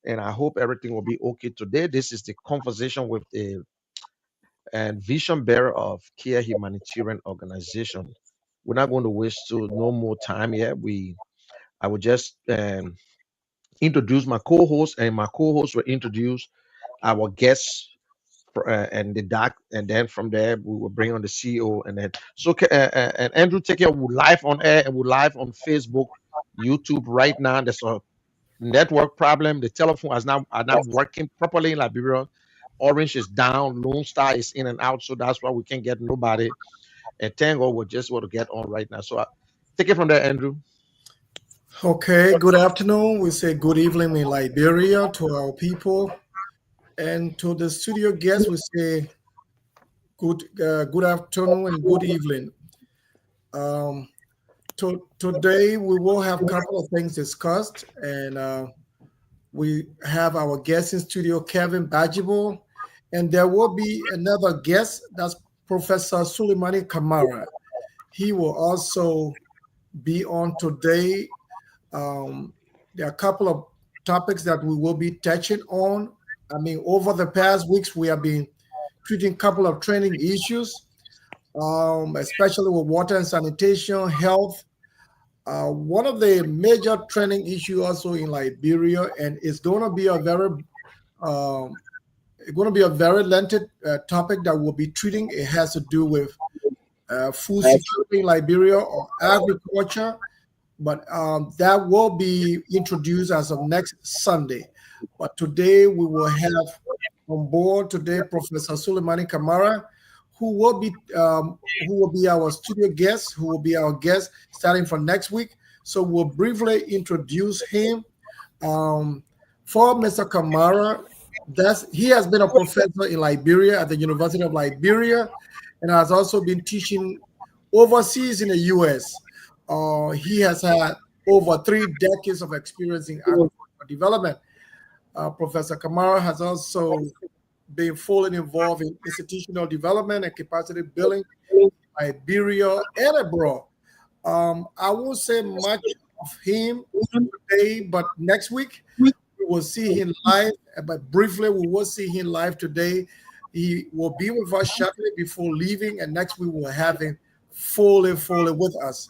and I hope everything will be okay today. This is the conversation with the Vision Bearer of Kear Humanitarian Organization. We're not going to waste no more time here. I will just introduce my co-host, and my co-host will introduce our guests and the doc, and then from there we will bring on the CEO, and then and Andrew, take care. We're live on air and we're live on Facebook, YouTube right now. There's a network problem. The telephone is now are not working properly in Liberia. Orange is down, Lone Star is in and out, so that's why we can't get nobody. And Tango will just want to get on right now. So take it from there, Andrew. Okay, good afternoon. We say good evening in Liberia to our people. And to the studio guests, we say good afternoon and good evening. Today, we will have a couple of things discussed. And we have our guest in studio, Kevin Bajibo. And there will be another guest, that's Professor Suleimani Kamara. He will also be on today. There are a couple of topics that we will be touching on. I mean, over the past weeks, we have been treating a couple of training issues, especially with water and sanitation, health. One of the major training issues also in Liberia, and it's going to be a very lengthy topic that we'll be treating. It has to do with food security in Liberia or agriculture. But that will be introduced as of next Sunday. But today we will have on board Professor Suleimani Kamara, who will be our studio guest, who will be our guest starting from next week. So we'll briefly introduce him. For Mr. Kamara, he has been a professor in Liberia at the University of Liberia, and has also been teaching overseas in the U.S. He has had over 3 decades of experience in agricultural development. Professor Kamara has also been fully involved in institutional development and capacity building in Liberia and abroad. I won't say much of him today, but next week we will see him live. But briefly, we will see him live today. He will be with us shortly before leaving, and next week we'll have him fully with us.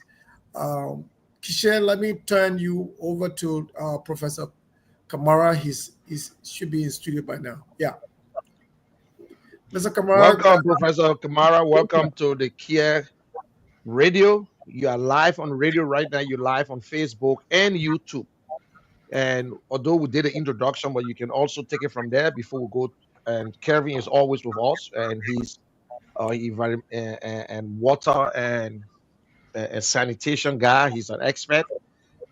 Kishen, let me turn you over to Professor Kamara. He should be in studio by now. Yeah. Mr. Kamara. Welcome, Professor Kamara. Welcome to the Kear Radio. You are live on radio right now. You're live on Facebook and YouTube. And although we did an introduction, but you can also take it from there before we go. And Kevin is always with us, and he's and water and a sanitation guy. He's an expert,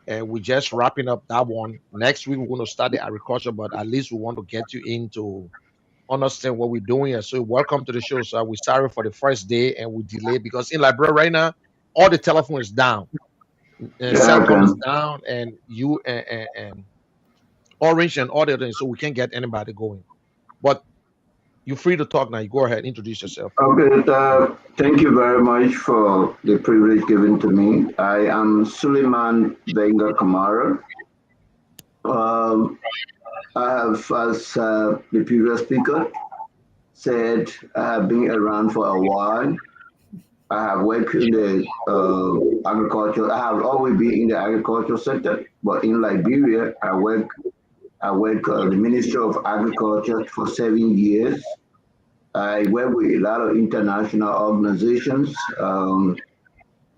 and we're just wrapping up that one. Next week we're going to start the agriculture, but at least we want to get you into understand what we're doing. And so welcome to the show. So we started for the first day and we delayed because in Liberia right now all the telephone is down, and cell phone is down, and and Orange and all the other things, so we can't get anybody going. But you're free to talk now. You go ahead, introduce yourself. Okay, thank you very much for the privilege given to me. I am Suleiman Benga Kamara. I have, as the previous speaker said, I have been around for a while. I have worked in the agriculture. I have always been in the agricultural sector, but in Liberia, I work the Ministry of Agriculture for 7 years. I work with a lot of international organizations in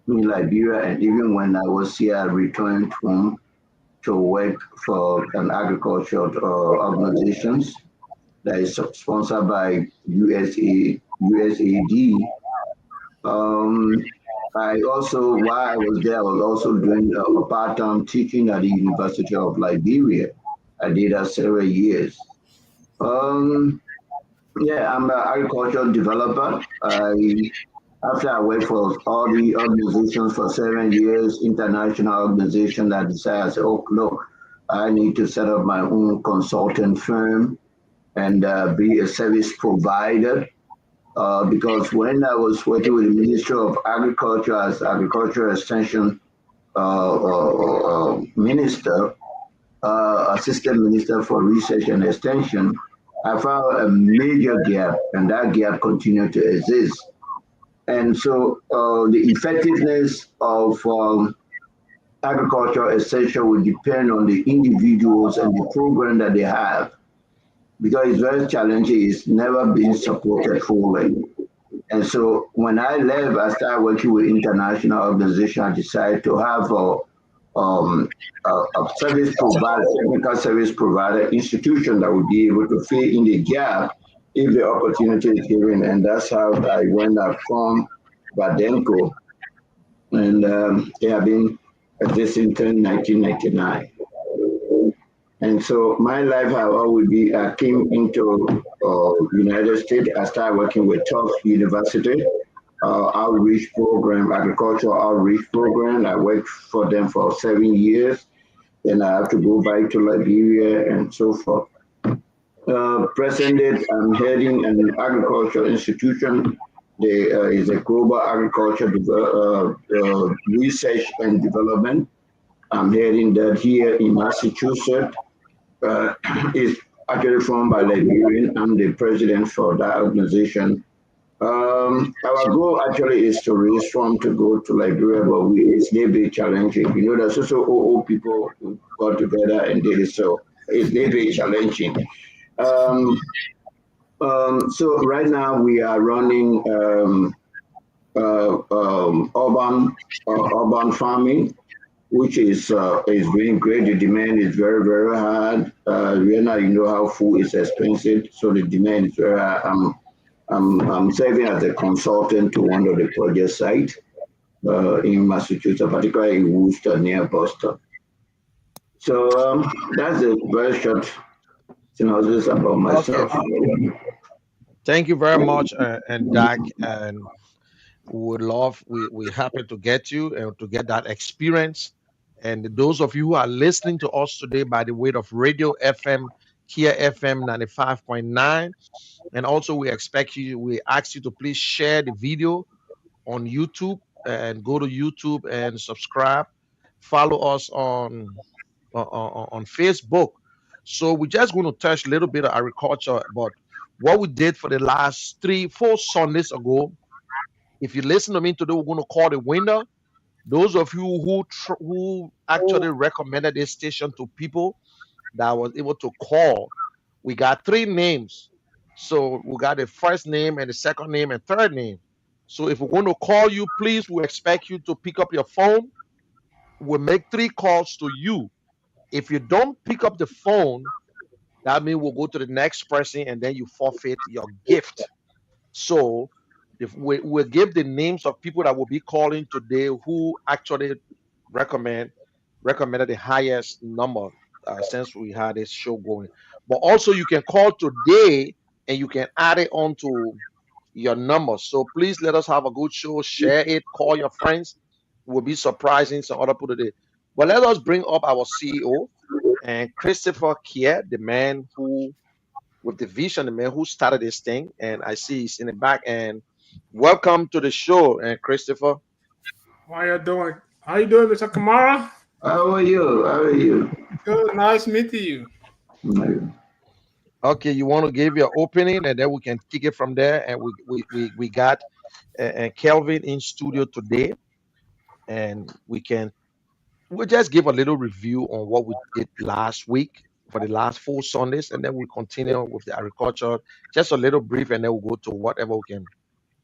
Liberia, and even when I was here, I returned home to work for an agricultural organizations that is sponsored by USAID. I also, while I was there, I was also doing a part-time teaching at the University of Liberia. I did that several years. Yeah, I'm an agricultural developer. After I worked for all the organizations for 7 years, international organization, I decided, oh, look, I need to set up my own consulting firm and be a service provider. Because when I was working with the Ministry of Agriculture as Agricultural Extension Minister, Assistant Minister for Research and Extension, I found a major gap, and that gap continued to exist. And so the effectiveness of agricultural extension will depend on the individuals and the program that they have, because it's very challenging. It's never been supported fully. And so when I left, I started working with international organizations. I decided to have um, a service provider, technical service provider institution that would be able to fill in the gap if the opportunity is given. And that's how I went up from Badenko. And they have been existing since 1999. And so my life have always been, I came into United States. I started working with Tufts University, outreach program, agricultural outreach program. I worked for them for 7 years. Then I have to go back to Liberia and so forth. Present day, I'm heading an agricultural institution. There is a global agriculture research and development. I'm heading that here in Massachusetts. Is actually formed by Liberian. I'm the president for that organization. Our goal actually is to raise funds to go to Liberia, but it's a little bit challenging. You know, there's also old people who got together and did it, so it's a little bit challenging. Um, so right now we are running urban farming, which is doing great. The demand is very, very hard. Right now, you know how food is expensive, so the demand is very high. I'm serving as a consultant to one of the project sites in Massachusetts, particularly in Worcester near Boston. So that's a very short synopsis about myself. Okay. Thank you very much, and Dak, and we're happy to get you and to get that experience. And those of you who are listening to us today by the way of Radio FM, Kear FM 95.9, and also we ask you to please share the video on YouTube and go to YouTube and subscribe. Follow us on Facebook. So we're just going to touch a little bit of agriculture, but what we did for the last 3, 4 Sundays ago. If you listen to me today, we're going to call the winner. Those of you who actually recommended this station to people that was able to call, we got 3 names. So we got the first name and the second name and third name. So if we're going to call you, please, we expect you to pick up your phone. We'll make 3 calls to you. If you don't pick up the phone, that means we'll go to the next person and then you forfeit your gift. So if we'll give the names of people that will be calling today who actually recommended the highest number since we had this show going. But also you can call today and you can add it on to your number. So please let us have a good show. Share it. Call your friends. We'll be surprising some other people today. But let us bring up our CEO and Christopher Kear, the man who with the vision, the man who started this thing. And I see he's in the back. And welcome to the show, and Christopher. How you doing? How you doing, Mr. Kamara? How are you? How are you? Good. Nice meeting you. Okay, you want to give your opening, and then we can kick it from there. And we got Kelvin in studio today, and we'll just give a little review on what we did last week for the last 4 Sundays, and then we continue with the agriculture, just a little brief, and then we'll go to whatever we can.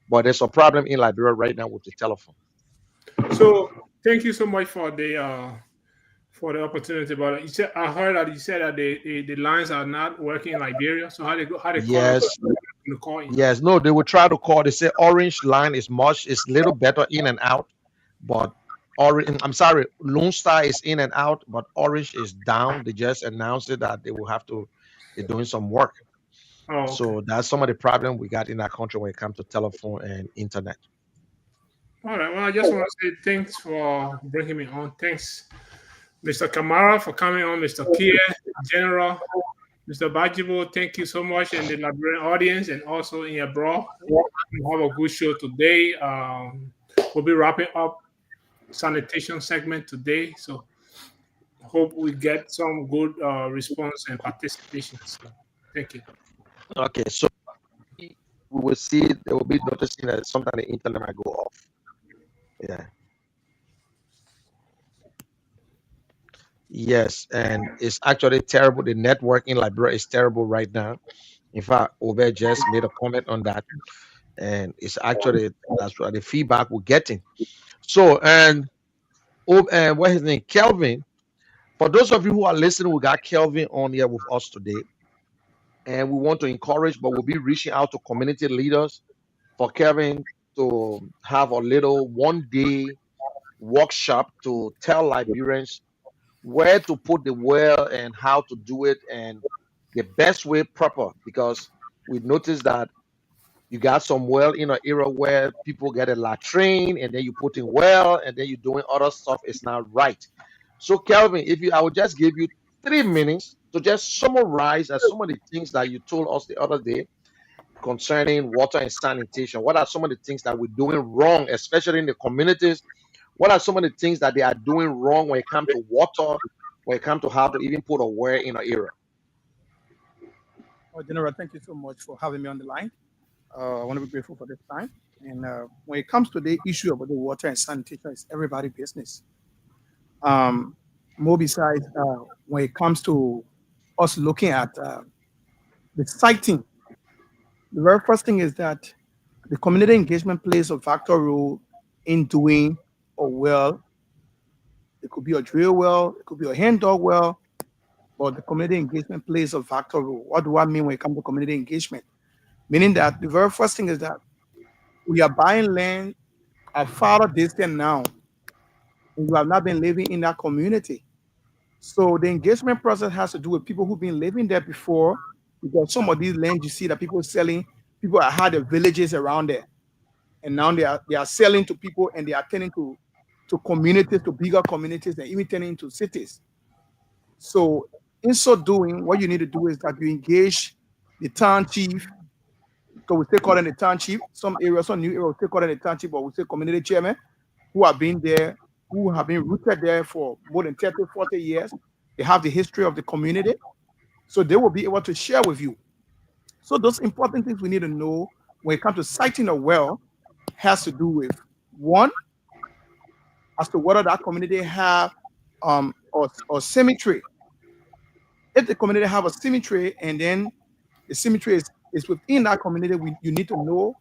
But there's a problem in Liberia right now with the telephone. So thank you so much for the opportunity. But I heard that you said that the lines are not working in Liberia. So how they Yes. call in? Yes, no, they will try to call. They say orange line is a little better in and out, but orange. I'm sorry, Lone Star is in and out, but orange is down. They just announced it that they will have to. They're doing some work. Oh, okay. So that's some of the problem we got in our country when it comes to telephone and internet. All right. Well, I just want to say thanks for bringing me on. Thanks, Mr. Kamara, for coming on. Mr. Kear, General, Mr. Bajibo, thank you so much, and the Liberian audience, and also in abroad. We have a good show today. We'll be wrapping up sanitation segment today. So hope we get some good response and participation. So, thank you. Okay, so we will see, they will be noticing that sometimes the internet might go off. Yeah. Yes, and it's actually terrible. The networking Liberia is terrible right now. In fact, Obed just made a comment on that, and it's actually that's what the feedback we're getting. So, and what his name, Kelvin. For those of you who are listening, we got Kelvin on here with us today, and we want to encourage, but we'll be reaching out to community leaders for Kelvin to have a little 1 day workshop to tell Liberians where to put the well and how to do it and the best way proper, because we noticed that you got some well in an era where people get a latrine and then you put in well and then you're doing other stuff. It's not right. So Kelvin, if you I would just give you 3 minutes to just summarize some of the things that you told us the other day concerning water and sanitation. What are some of the things that we're doing wrong, especially in the communities? What are some of the things that they are doing wrong when it comes to water, when it comes to how to even put a well in an area? General, thank you so much for having me on the line. I want to be grateful for this time. And when it comes to the issue about the water and sanitation, it's everybody's business. Um, More besides, when it comes to us looking at the siting, the very first thing is that the community engagement plays a factor role in doing a well. It could be a drill well, it could be a hand dog well, but the community engagement plays a factor role. What do I mean when it comes to community engagement? Meaning that the very first thing is that we are buying land a farther distance now, and you have not been living in that community. So the engagement process has to do with people who've been living there before, because some of these lands you see that people are selling, people are had the villages around there, and now they are selling to people and they are turning to communities, to bigger communities, and even turning into cities. So in so doing, what you need to do is that you engage the town chief, so we still call them the town chief. Some areas, some new areas, we still call them the town chief, but we say community chairman who have been there, who have been rooted there for more than 30, 40 years. They have the history of the community. So they will be able to share with you. So those important things we need to know when it comes to siting a well has to do with one, as to whether that community have or cemetery. If the community have a cemetery and then the cemetery is within that community, you need to know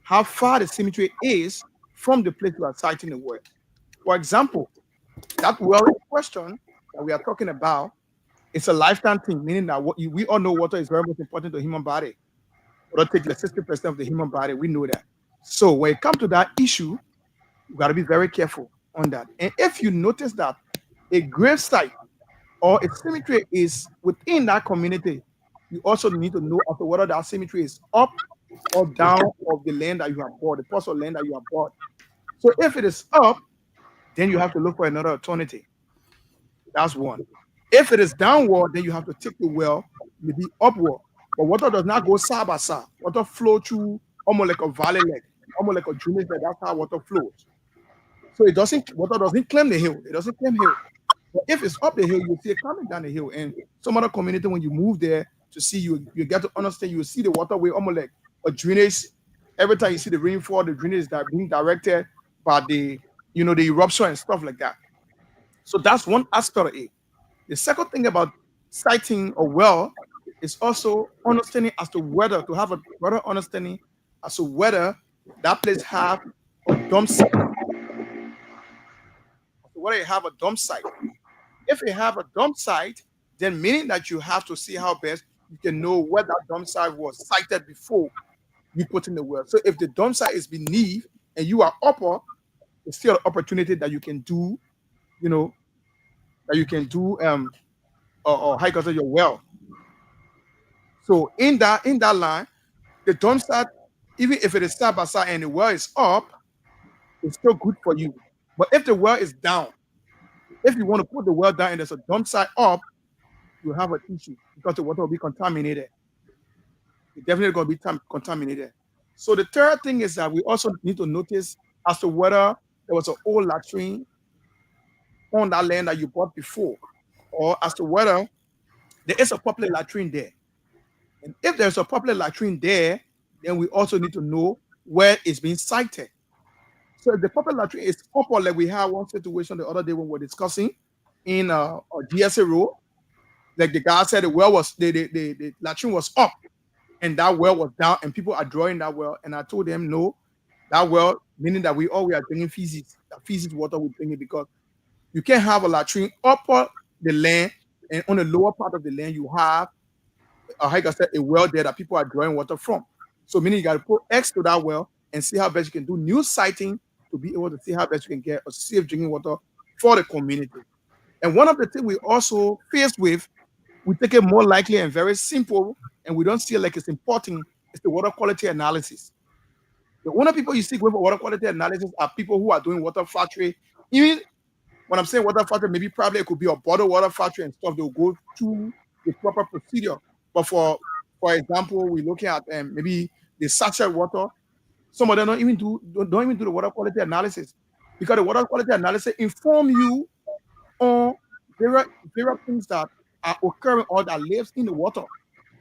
how far the cemetery is from the place you are siting the well. For example, that well in question that we are talking about, it's a lifetime thing, meaning that we all know water is very much important to the human body. Water takes like 60% of the human body. We know that. So when it comes to that issue, you got to be very careful on that. And if you notice that a grave site or a cemetery is within that community, you also need to know after whether that cemetery is up or down of the land that you have bought, the parcel of land that you have bought. So if it is up, then you have to look for another alternative. That's one. If it is downward, then you have to take the well, maybe upward. But water does not go side by side. Water flow through almost like a valley leg, almost like a drainage leg. That's how water flows. So water doesn't climb the hill. It doesn't climb hill. But if it's up the hill, you see it coming down the hill. And some other community, when you move there to see, you get to understand, you see the waterway almost like a drainage. Every time you see the rainfall, the drainage that being directed by the eruption and stuff like that. So that's one aspect of it. The second thing about siting a well is also understanding as to whether to have a better understanding as to whether that place have a dump site. Whether you have a dump site. If you have a dump site, then meaning that you have to see how best you can know where that dump site was sited before you put in the well. So if the dump site is beneath and you are upper, it's still an opportunity that you can do, that you can do or hike out your well. So in that line, the dump site, even if it is side by side and the well is up, it's still good for you. But if the well is down, if you want to put the well down and there's a dump site up, you have an issue because the water will be contaminated. It's definitely going to be contaminated. So the third thing is that we also need to notice as to whether there was an old latrine on that land that you bought before, or as to whether there is a public latrine there. And if there's a public latrine there, then we also need to know where it's being sited. So if the public latrine is up, or like we had one situation the other day when we were discussing in a GSA road, like the guy said the well was the latrine was up and that well was down and people are drawing that well. And I told them no, that well, meaning that we are drinking feces, feces water we drink it, because you can't have a latrine up the land and on the lower part of the land you have like I said, a well there that people are drawing water from. So meaning you got to put X to that well and see how best you can do new siting to be able to see how best you can get a safe drinking water for the community. And one of the things we also faced with, we take it more likely and very simple, and we don't see it like it's important, is the water quality analysis. The only people you see going for water quality analysis are people who are doing water factory. Even when I'm saying water factory, maybe probably it could be a bottled water factory and stuff. They'll go through the proper procedure. But for example, we're looking at maybe the sachet water. Some of them don't even do the water quality analysis, because the water quality analysis inform you on various things that are occurring or that lives in the water.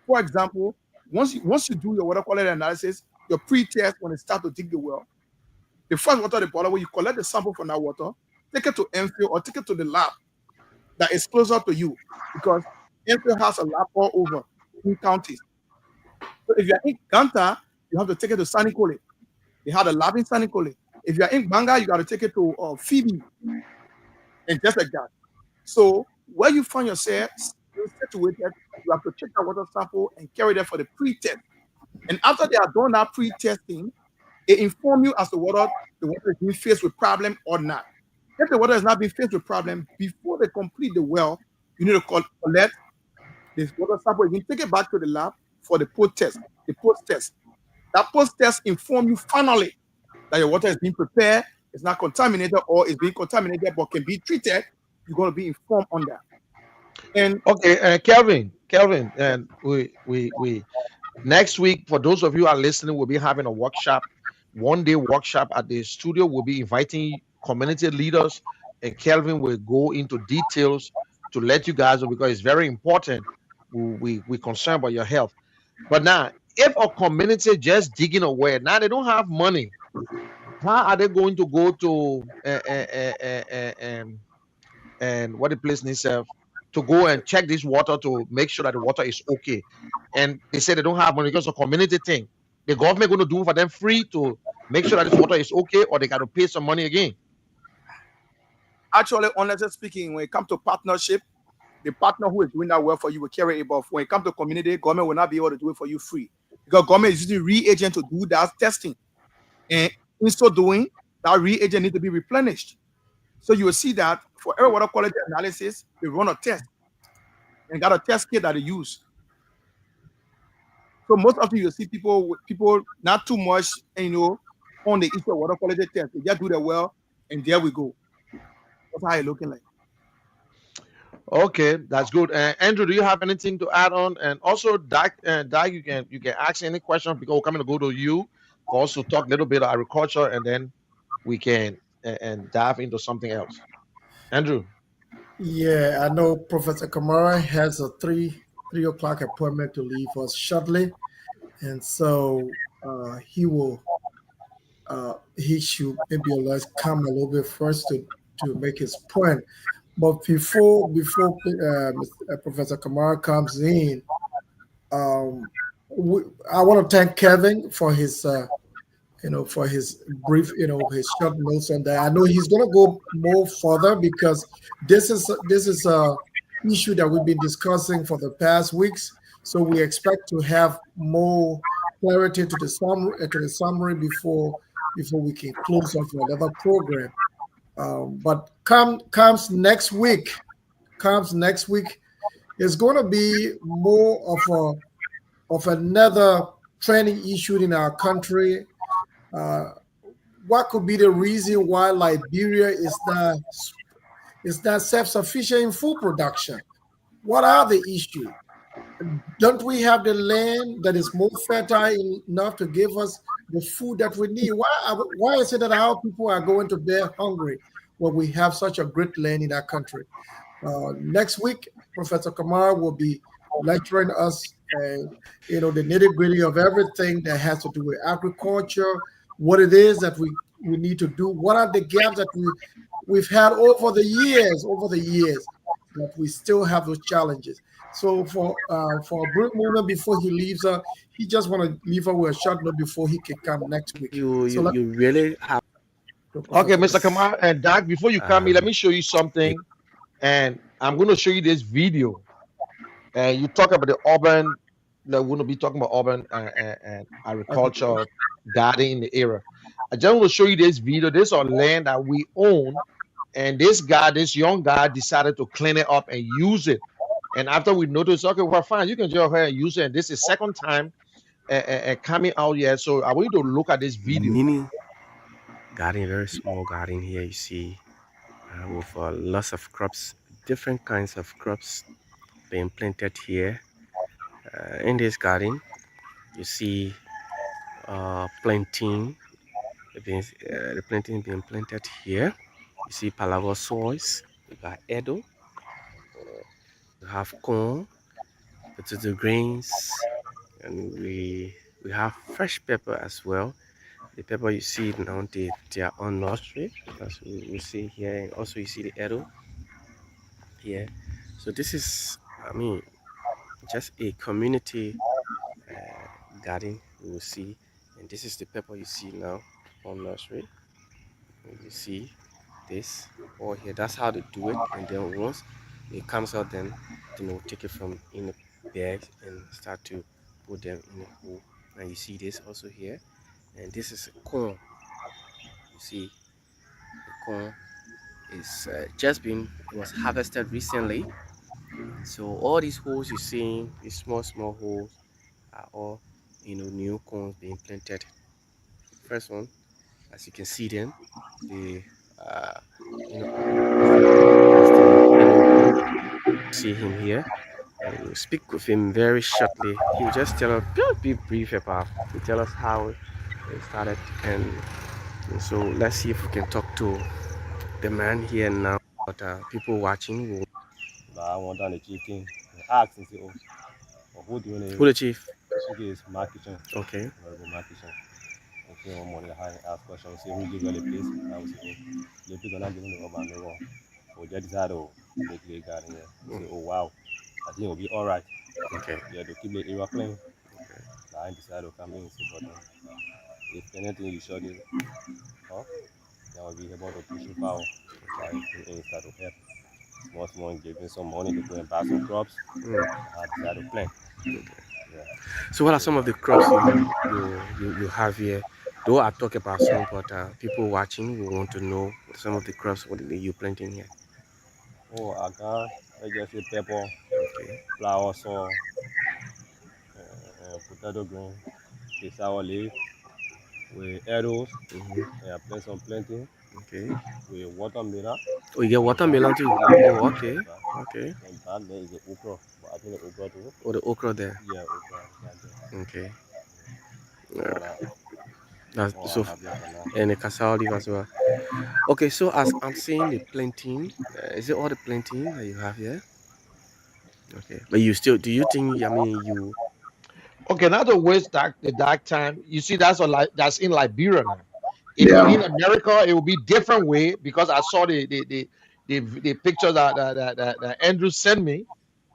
For example, once you do your water quality analysis, your pre-test when it starts to dig the well, the first water the bottle, where you collect the sample from that water, take it to Enfield or take it to the lab that is closer to you, because Enfield has a lab all over in counties. So if you're in Ganta, you have to take it to Sanikole. They had a lab in Sanikole. If you're in Banga, you got to take it to Phoebe, and just like that. So where you find yourself situated, you have to check that water sample and carry them for the pre-test. And after they are done that pre-testing, they inform you as to whether the water is being faced with problem or not. If the water is not being faced with problem, before they complete the well, you need to collect this water sample. You can take it back to the lab for the post-test. The post-test. That post-test inform you finally that your water is being prepared, it's not contaminated, or is being contaminated but can be treated. You're going to be informed on that. And okay, Kelvin, and we next week, for those of you who are listening, we'll be having a workshop, one-day workshop at the studio. We'll be inviting community leaders, and Kelvin will go into details to let you guys know, because it's very important. We concerned about your health. But now, if a community just digging a well, now they don't have money, how are they going to go to and what the place needs to go and check this water to make sure that the water is okay? And they say they don't have money because of community thing. The government going to do for them free to make sure that this water is okay, or they got to pay some money again? Actually, honestly speaking, when it comes to partnership, the partner who is doing that well for you will carry it. But when it comes to community, government will not be able to do it for you free, because government is using reagent to do that testing. And in so doing, that reagent needs to be replenished. So you will see that for every water quality analysis, they run a test and got a test kit that they use. So most often you'll see people not too much, on the issue of water quality test. They just do the well, and there we go. That's how it's looking like. Okay, that's good. Andrew, do you have anything to add on? And also, Doc, you can ask any questions, because we're coming to go to you for us to talk a little bit of agriculture, and then we can and dive into something else. Andrew. Yeah, I know Professor Kamara has a 3 o'clock appointment to leave us shortly, and so he should maybe let's come a little bit first to make his point. But before Professor Kamara comes in, I want to thank Kevin for his for his brief, his short notes on that. I know he's going to go more further, because this is a issue that we've been discussing for the past weeks. So we expect to have more clarity to the summary before we can close off another program. But comes next week, is going to be more of another training issue in our country. What could be the reason why Liberia is not self-sufficient in food production? What are the issues? Don't we have the land that is more fertile enough to give us the food that we need? Why is it that our people are going to bed hungry? when we have such a great land in our country. Next week, Professor Kamara will be lecturing us, the nitty gritty of everything that has to do with agriculture, what it is that we need to do, what are the gaps that we've had over the years, that we still have those challenges. So for a brief moment before he leaves, he just want to leave her with a short note before he can come next week. You So you let you really have Okay, Professor. Mr. Kamal and Doc, before you come in, let um me show you something. And I'm going to show you this video. And you talk about the urban, we're going to be talking about urban and agriculture gardening in the area. I just want to show you this video. This is on land that we own. And this young guy decided to clean it up and use it. And after we noticed, okay, well, fine, you can go ahead and use it. And this is second time coming out here. So I want you to look at this video. mini garden, very small garden here. You see, with lots of crops, different kinds of crops being planted here. In this garden, you see planting, the planting being planted here. You see palava soils. You got edo. You have corn, potato grains, and we have fresh pepper as well. The pepper you see now, they are on nursery, as we see here, and also you see the arrow here. So this is, I mean, just a community garden you will see, and this is the pepper you see now on nursery. You see this or here. That's how they do it, and then once it comes out, then we'll take it from in the bags and start to put them in a hole. And you see this also here, and this is corn. You see the corn is just been, it was harvested recently. So all these holes you see, these small holes, are all new corns being planted. First one, as you can see them, the that's the yellow corn. See him here, and we'll speak with him very shortly. He will just tell us, be brief about, he'll tell us how it started, and so let's see if we can talk to the man here now. But people watching will. I want down the chief thing. Ask and say, who do you Who know? the chief? Chief is Mark Kitchen. Okay. Honorable Mark Kitchen. Okay, one morning I ask questions, say, who give you the place? I will say, the people are not giving the urban no. Or just decide to make the garden here. Say, oh wow, I think it will be all right. Okay. Yeah, to keep the area clean. Okay. I decide to come in and say, but if anything you show this, huh? Then will be able to push it power. Try to start to help. Small, giving some money to go and buy some crops. I decided to plant. Okay. Yeah. So what are some of the crops you have here? Though I talk about some, but people watching will want to know some of the crops what you planting here. Oh, I got, I just say pepper, Okay. flower, saw, potato green, the sour leaf, with arrows, and I plant some planting, Okay. with watermelon. Oh, you get watermelon too. Yeah, Oh, okay. Okay. and back there is the okra, but I think the okra too. Oh, the okra there. Yeah, okra back there. Okay. All that, That's all so, I have here for now. and the cassava leaf as well. Okay, so as I'm seeing the planting, is it all the planting that you have here? Okay, but you still, do you think? I mean, you. Okay, not to waste the dark time. You see, that's in Liberia now. If you're in Yeah. America, it will be different way because I saw the picture that Andrew sent me,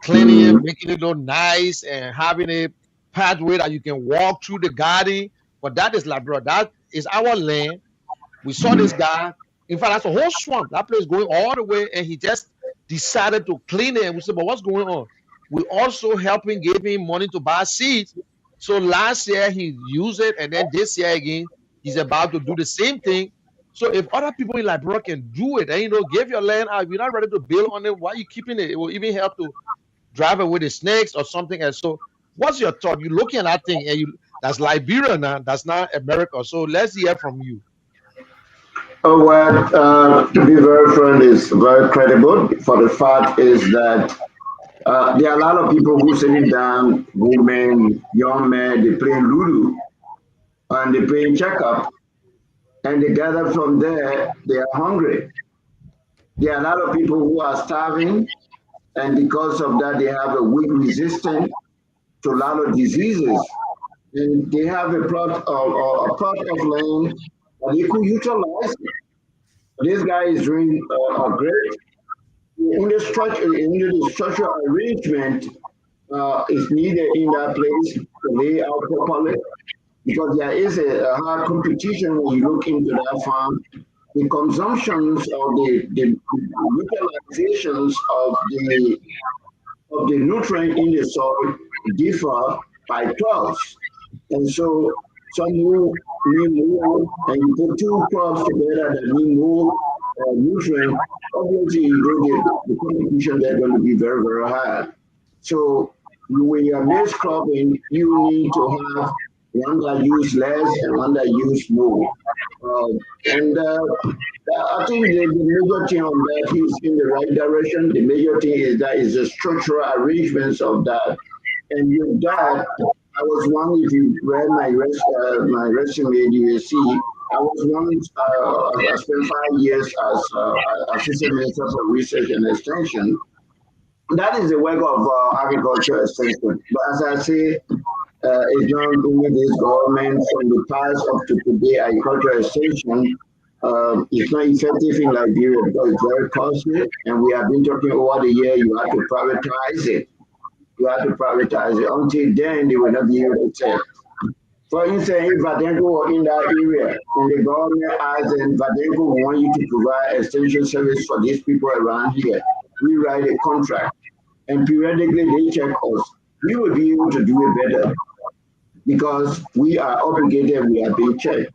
cleaning it, Mm. making it look nice, and having a pathway that you can walk through the garden. But that is Liberia. That is our land. We saw this guy. In fact, that's a whole swamp. That place going all the way, and he just decided to clean it. And we said, "But what's going on?" We also helping, gave him money to buy seeds. So last year he used it, and then this year again he's about to do the same thing. So if other people in Liberia can do it, and give your land out, if you're not ready to build on it, why are you keeping it? It will even help to drive away the snakes or something else. So what's your thought? You're looking at that thing, and that's Liberia now. That's not America. So let's hear from you. Oh, well, to be very frank, is very credible. For the fact is that there are a lot of people who sitting down, women, young men, they playing Lulu and they playing checkup, and they gather from there, they are hungry. There are a lot of people who are starving, and because of that, they have a weak resistance to a lot of diseases. And they have a plot of land that they could utilize. This guy is doing a great in the structural arrangement is needed in that place to lay out properly because there is a hard competition when you look into that farm. The consumptions or the utilizations of the nutrient in the soil differ by 12. And so some who need more, and you put two crops together that need more nutrient, obviously the competition there going to be very, very high. So when you're maize cropping, you need to have one that use less and one that use more. And I think the major thing on that is in the right direction. The major thing is that is the structural arrangements of that. And with that, I was one. If you read my resume, you will see I was one. I spent 5 years as assistant minister for research and extension. That is the work of agriculture extension. But as I say, it's not only this government from the past up to today. Agriculture extension is not effective in Liberia because it's very costly, and we have been talking over the year. You have to privatize it. You have to privatize it. Until then, they will not be able to tell. For instance, if Vadenko were in that area and the government asks them, Vadenko, we want you to provide extension service for these people around here, we write a contract and periodically they check us. We will be able to do it better because we are obligated, we are being checked.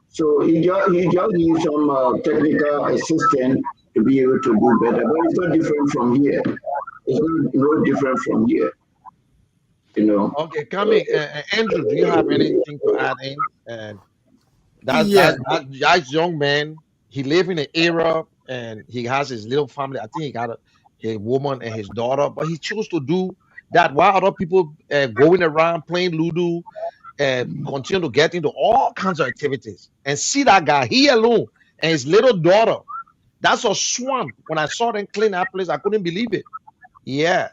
So he just needs some technical assistance to be able to do better. But it's not different from here. It's not no different from here, you know. Okay, coming, Andrew, do you have anything to add in? And that Yeah, that that young man, he live in an era and he has his little family. I think he got a woman and his daughter, but he chose to do that while other people going around playing ludo and continue to get into all kinds of activities. And see that guy, he alone and his little daughter. That's a swamp. When I saw them clean that place, I couldn't believe it. Yeah.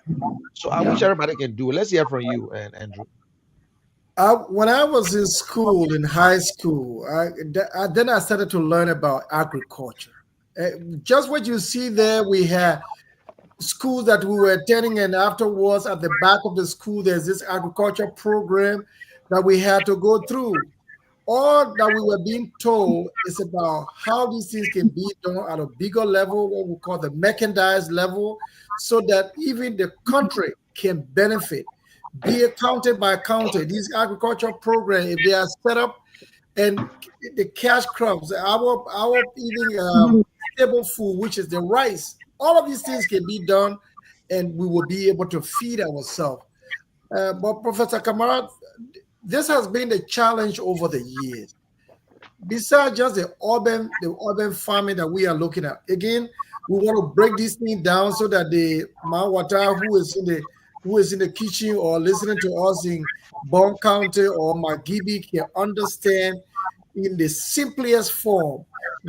So I wish Yeah. everybody can do it. Let's hear from you, and Andrew. when I was in school, in high school, then I started to learn about agriculture. Just what you see there, we had schools that we were attending, and afterwards, at the back of the school, there's this agriculture program that we had to go through. All that we were being told is about how these things can be done at a bigger level, what we call the mechanized level, so that even the country can benefit. Be it county by county. These agriculture programs, if they are set up and the cash crops, our eating stable food, which is the rice, all of these things can be done, and we will be able to feed ourselves. But Professor Kamara, this has been the challenge over the years. Besides just the urban farming that we are looking at, again, we want to break this thing down so that the Mawata who is in the kitchen or listening to us in Bon County or Magibi can understand in the simplest form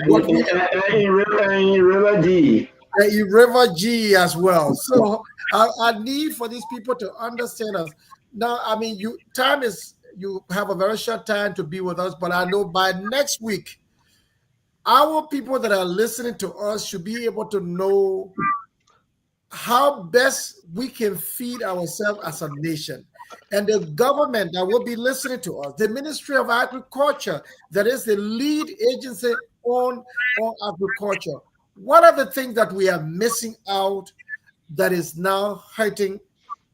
what we In River D. in River G as well. So I need for these people to understand us. Now, I mean, you have a very short time to be with us, but I know by next week, our people that are listening to us should be able to know how best we can feed ourselves as a nation. And the government that will be listening to us, the Ministry of Agriculture, that is the lead agency on agriculture. What are the things that we are missing out that is now hurting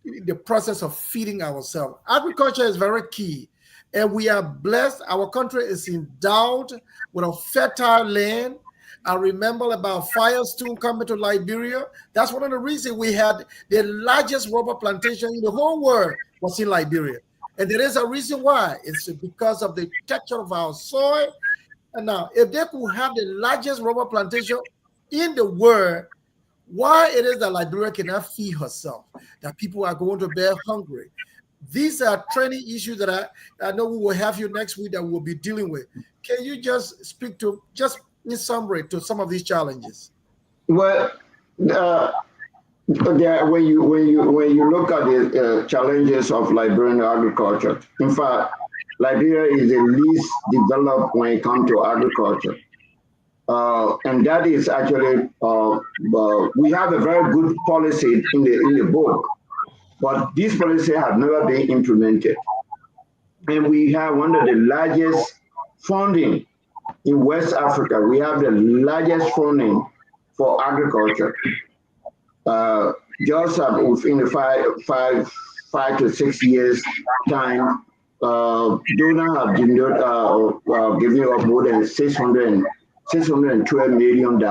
the process of feeding ourselves? Agriculture is very key. And we are blessed. Our country is endowed with a fertile land. I remember about Firestone coming to Liberia. That's one of the reasons we had the largest rubber plantation in the whole world was in Liberia. And there is a reason why. It's because of the texture of our soil. And now, if they could have the largest rubber plantation in the world, why it is that Liberia cannot feed herself, that people are going to bed hungry. These are training issues that I know we will have you next week that we'll be dealing with. Can you just speak to, just in summary, to some of these challenges? Well, when you look at the challenges of Liberian agriculture, in fact, Liberia is the least developed when it comes to agriculture. And that is actually we have a very good policy in the book, but this policy has never been implemented. And we have one of the largest funding in West Africa. We have the largest funding for agriculture. Uh, just within the five to 6 years time, donors have giving up more than $612 million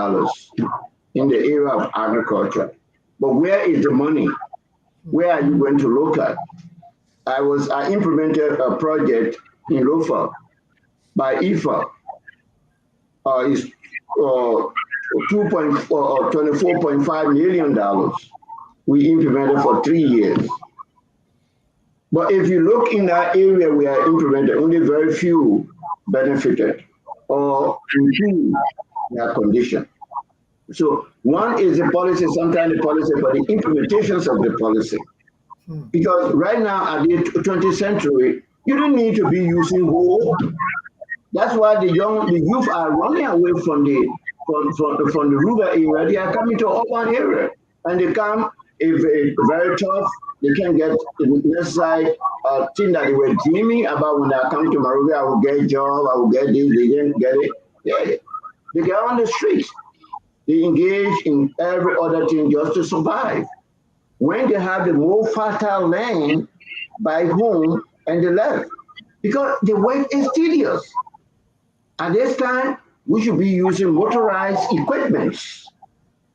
in the area of agriculture. But where is the money? Where are you going to look at? I implemented a project in Lofa by IFA. Is $24.5 million. We implemented for 3 years. But if you look in that area we are implemented, only very few benefited or improved their condition. So one is the policy, sometimes the policy, but the implementations of the policy. Because right now at the 20th century, you don't need to be using wool. That's why the youth are running away from the rural area. They are coming to urban area, and they come if it's very tough. They can get the necessary thing that they were dreaming about when they are coming to Monrovia. I will get a job. I will get this. They didn't get it. They get on the streets. They engage in every other thing just to survive. When they have the more fertile land by home and they left, because the work is tedious. At this time, we should be using motorized equipment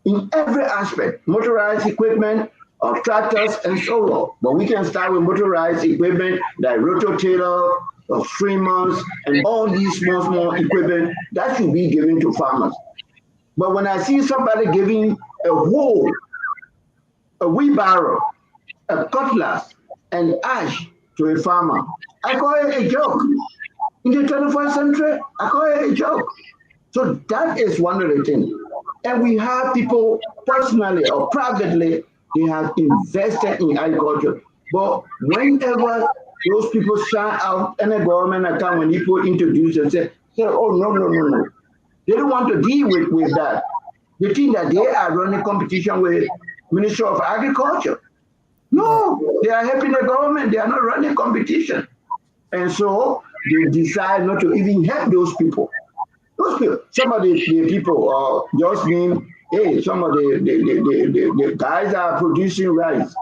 in every aspect, motorized equipment of tractors and so on. But we can start with motorized equipment like rototiller, of streamers, and all these small equipment that should be given to farmers. But when I see somebody giving a hoe, a wheelbarrow, a cutlass, and ash to a farmer, I call it a joke. In the 21st century, I call it a joke. So that is one of the things. And we have people personally or privately, they have invested in agriculture. But whenever those people shout out in the government account, when people introduce and say, oh, no. They don't want to deal with that. They think that they are running competition with Ministry of Agriculture. No, they are helping the government. They are not running competition. And so they decide not to even help those people. Some of the people just mean, hey, some of the guys are producing rice.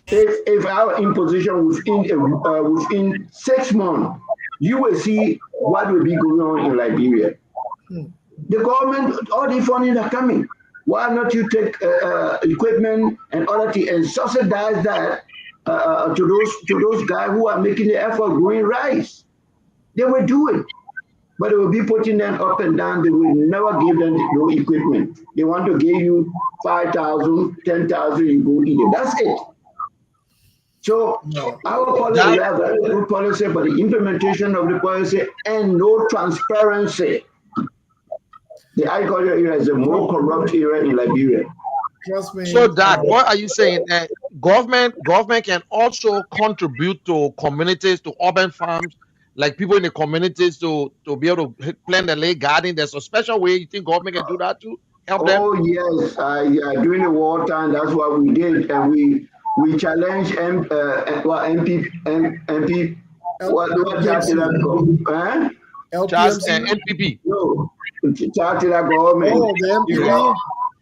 If our imposition within 6 months, you will see what will be going on in Liberia. The government, all the funding are coming. Why not you take equipment and other things and subsidize that to those guys who are making the effort growing rice? They will do it, but they will be putting them up and down. They will never give them no equipment. They want to give you 5,000, 10,000, you go eat it. That's it. So our policy, we have a good policy, but the implementation of the policy and no transparency. The agriculture area is the more corrupt area in Liberia. Trust me. So that what are you saying? Government can also contribute to communities, to urban farms, like people in the communities to be able to plant and lay garden. There's a special way you think government can do that to help them? Oh yes, during the war time, that's what we did, and we challenged MP what Charles NPP. No, Charles government. Oh, the MPP.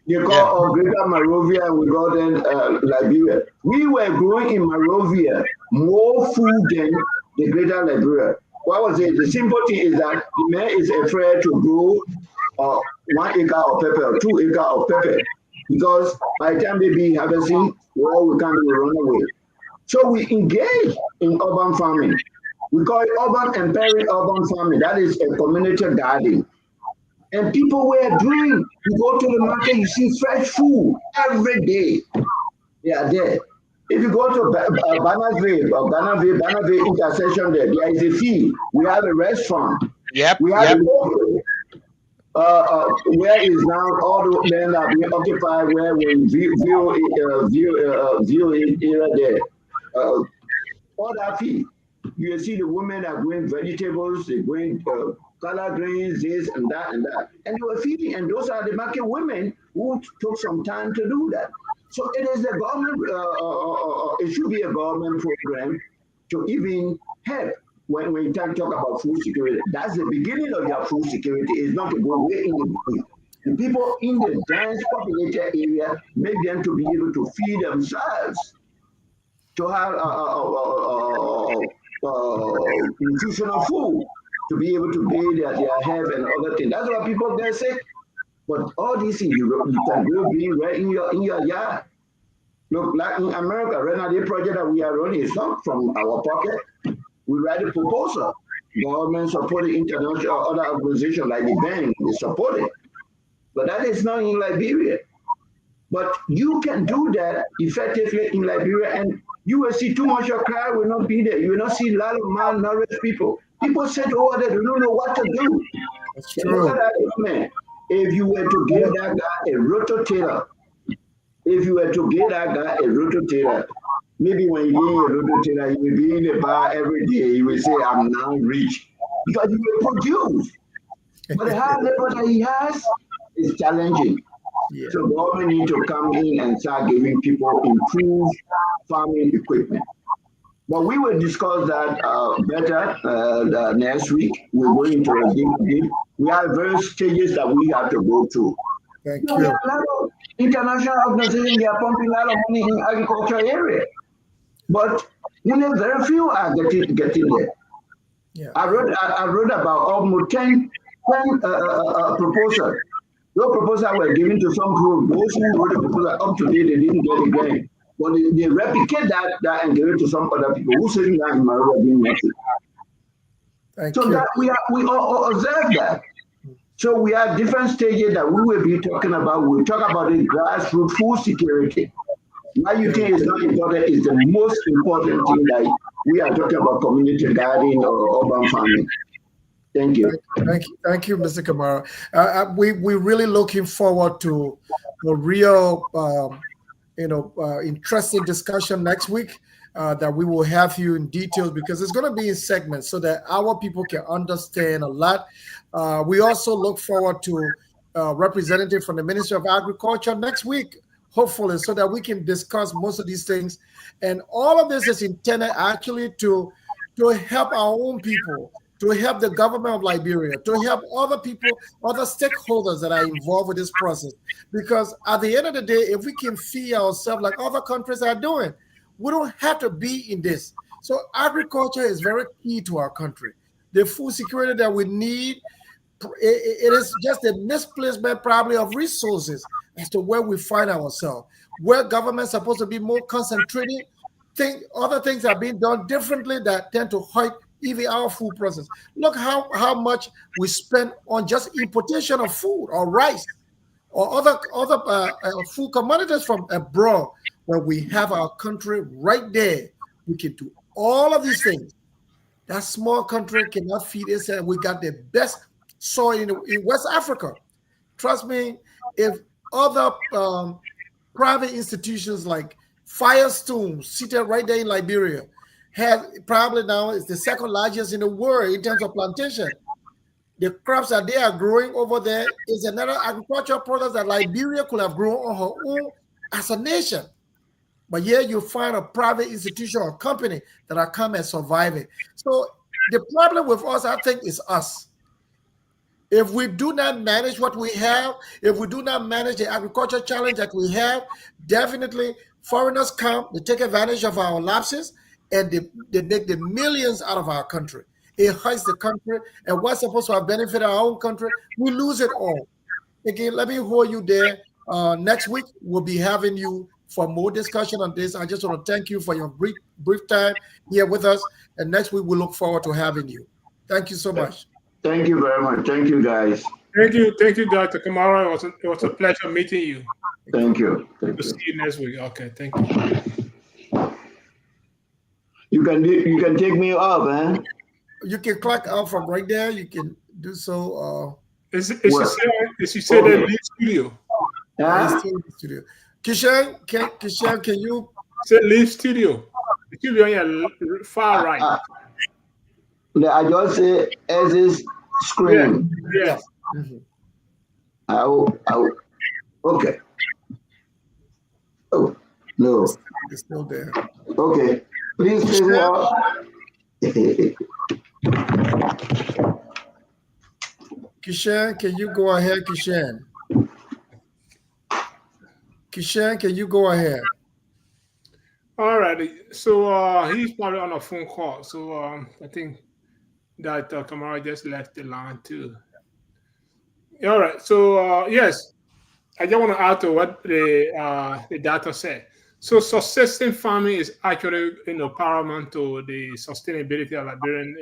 They call Greater Monrovia, and we got in Liberia. We were growing in Monrovia more food than the Greater Liberia. What was it? The simple thing is that the man is afraid to grow 1 acre of pepper or 2 acres of pepper, because by the time they be harvesting, well, we can't run away. So we engage in urban farming. We call it urban and peri-urban farming. That is a community garden. And people were doing, you go to the market, you see fresh food every day. They are there. If you go to Bannerville intersection there is a field. We have a restaurant. Yep. We have where is now all the land are being occupied, where we view it area there. All that feed. You see the women are growing vegetables, they're growing color greens, this and that and that. And they were feeding, and those are the market women who took some time to do that. So it is the government, it should be a government program to even help when we talk about food security. That's the beginning of your food security, is not to go way in the bush. The people in the dense populated area, make them to be able to feed themselves, to have nutritional food, to be able to bathe their health and other things. That's why people get sick. But all these things you can go bring right in your yard. Look, like in America, right now, the project that we are running is not from our pocket. We write a proposal. Government supported, international other organizations like the bank, they support it. But that is not in Liberia. But you can do that effectively in Liberia, and you will see too much of crowd will not be there. You will not see a lot of malnourished people. People sit over there, they don't know what to do. That's Look true. at that man. If you were to give that guy a rototator, maybe when you get a rototator, you will be in the bar every day. You will say, I'm now rich. Because you will produce. But the hard labor that he has is challenging. Yeah. So government need to come in and start giving people improved farming equipment. But we will discuss that better next week. We're going to a deep. We have various stages that we have to go through. Thank We you. have a lot of international organizations, they are pumping a lot of money in agriculture area. But only very few are getting there. Yeah. I wrote about almost 10 proposals. Those proposals were given to some group. Those who wrote the proposal up to date, they didn't get the grant. But they replicate that and give it to some other people who sitting down in Maria doing nothing. Thank So you. that we all observe that. So we have different stages that we will be talking about. We'll talk about the grassroots food security. Why you think it's not important is the most important thing that we are talking about community gardening or urban farming. Thank you. Thank you, Mr. Kamara. We're really looking forward to a real, interesting discussion next week. That we will have you in details, because it's going to be in segments so that our people can understand a lot. We also look forward to representative from the Ministry of Agriculture next week, hopefully, so that we can discuss most of these things. And all of this is intended actually to help our own people, to help the government of Liberia, to help other people, other stakeholders that are involved with this process. Because at the end of the day, if we can feed ourselves like other countries are doing, we don't have to be in this. So agriculture is very key to our country. The food security that we need, it is just a misplacement probably of resources as to where we find ourselves. Where government is supposed to be more concentrated, other things are being done differently that tend to hurt even our food process. Look how much we spend on just importation of food or rice or other food commodities from abroad, where we have our country right there. We can do all of these things. That small country cannot feed itself. We got the best soil in West Africa. Trust me, if other private institutions like Firestone, seated right there in Liberia, have probably now is the second largest in the world in terms of plantation. The crops that they are growing over there is another agricultural product that Liberia could have grown on her own as a nation. But here you find a private institution or company that are come and surviving. So the problem with us, I think, is us. If we do not manage what we have, if we do not manage the agriculture challenge that we have, definitely foreigners come, they take advantage of our lapses, and they make the millions out of our country. It hurts the country, and what's supposed to have benefited our own country, we lose it all. Again, let me hold you there. Next week, we'll be having you for more discussion on this. I just want to thank you for your brief time here with us, and next week we look forward to having you. Thank you so much. Thank you very much. Thank you, guys. Thank you, Dr. Kamara. It was a pleasure meeting you. Thank you. We'll see you next week. Okay, thank you. You can take me off, eh? You can click out from right there. You can do so. Is she Well, said that lead studio? Yeah, he's huh? still in the studio. Kishan, can you? Say lead studio. It should be on your far right. I, I just say exit Yes, screen. Yeah. yes. Mhm. Okay. Oh, no. It's still there. Okay. Please face it Kishan, up. Kishan, can you go ahead, Kishan? Kishan, can you go ahead? All right. So he's probably on a phone call. So I think that Kamara just left the line too. All right. So yes, I just want to add to what the data said. So subsistence farming is actually paramount to the sustainability of Liberian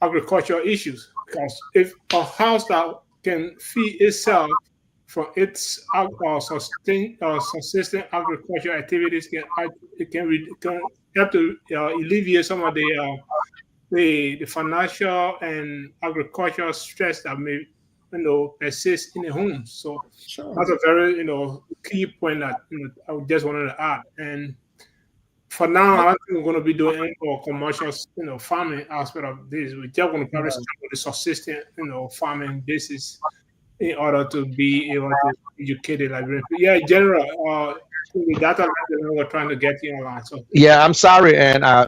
agricultural issues, because if a house that can feed itself from its subsistent agricultural activities can help to alleviate some of the financial and agricultural stress that may persist in the homes. So Sure. that's a very key point that I just wanted to add. And for now, I don't think we're going to be doing any more commercial, farming aspect of this. We're just going to probably start with the subsistent, farming basis in order to be able to educate the Liberian. Yeah, general, the data that we're trying to get here online. So Yeah, I'm sorry, and I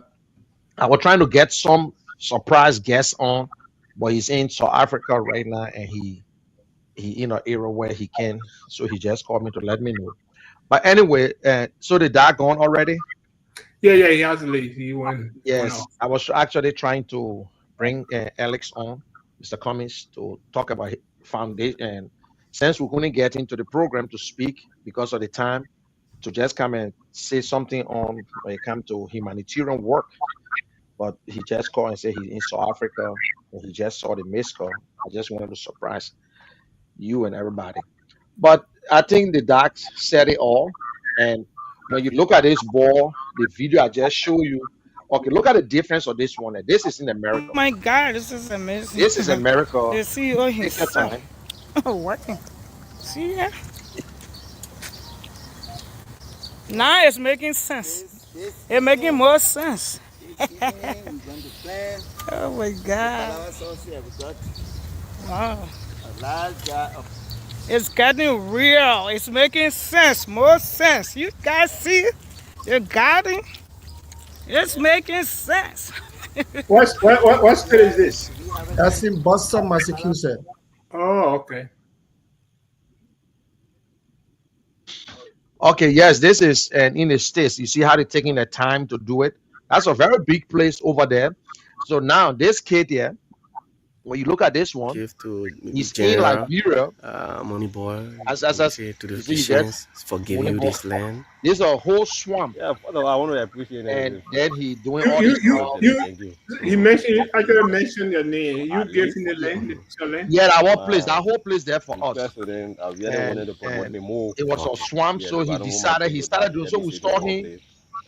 was trying to get some surprise guest on, but he's in South Africa right now, and he in an area where he can, so he just called me to let me know. But anyway, so the dog gone already? yeah, he has to leave. He went Yes, off. I was actually trying to bring Alex on, Mr. Cummings, to talk about foundation. And since we couldn't get into the program to speak because of the time, to just come and say something on when it comes to humanitarian work, but he just called and said he's in South Africa and he just saw the missed call. I just wanted to surprise you and everybody. But I think the docs said it all. And when you look at this ball, the video I just showed you, okay, look at the difference of this one. This is in Oh America. my God, this is amazing. This is America. The CEO Take your himself. time. Oh, working. See ya. Now it's making sense. It's making more sense. Oh my God. Wow. It's getting real. It's making sense. More sense. You guys see the garden? It's making sense. What state is this? That's in Boston, Massachusetts. Oh, okay. Okay, yes, this is and in the States. You see how they're taking the time to do it. That's a very big place over there. So now this kid here, when you look at this one, Give to maybe he's in general Liberia. money boy. As Say to the you see, he just Christians for giving you this land. this is a whole swamp, Yeah, first of all, I want to appreciate and it. then he doing You all you this you stuff. you. Thank you. He mentioned actually mentioned your name. You At gave least. him the land, the picture land. Yeah, that whole place, Wow. that whole place there for us. First, then I really wanted to promote And the move. it was a Okay. swamp, Yeah, so he because I don't want my decided kid he to started die doing. there So we beside the saw wrong him place.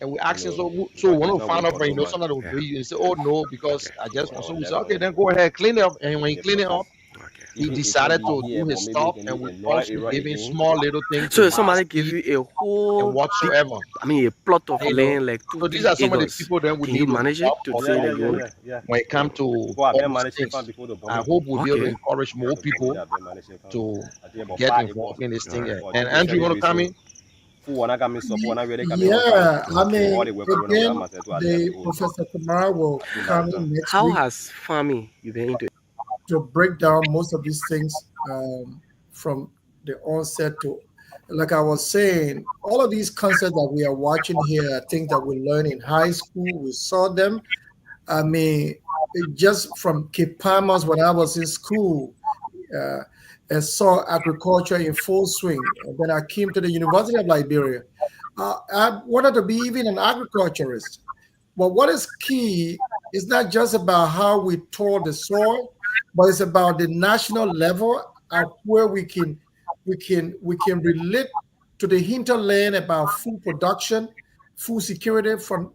and we You asked him, know, so we because want he's to not find waiting out for for no man. somebody that will Yeah. do you. He said, oh no, because Okay. I just want. Around So we said, 11 okay, of them. then go ahead, clean it up. And when he The cleaned it up, process. Okay. he Even if not decided be to here, do but his maybe stuff, it can and be we in another also area gave him again. small little thing to So buy somebody give seed you a and whole big, whatsoever. a plot of You know, land like two, so these three are some of the acres. people that we Can you need to manage it help to us say Yeah, that yeah, you yeah, want? yeah, yeah. when it comes to Because I've all been these managing farm things. before the I bomb. hope we'll be able to Okay. encourage Yeah, more the bomb, people I've been managing farm. to I think about get 5 acres. involved in this All thing. right. Yeah. For And education Andrew, you want to reason. come in? Full one, I got me support. When I really come in on farm. Yeah, I Okay. All mean, the work when I again, myself to I left the the whole Professor Kamara will school by the come time. in next How week has farming you been into? to break down most of these things from the onset to, like I was saying, all of these concepts that we are watching here are things that we learned in high school. We saw them. I mean, just from Cape Palmas when I was in school, uh, and saw agriculture in full swing. And then I came to the University of Liberia. I wanted to be even an agriculturist. But what is key is not just about how we tore the soil, but it's about the national level of where we can relate to the hinterland about food production, food security from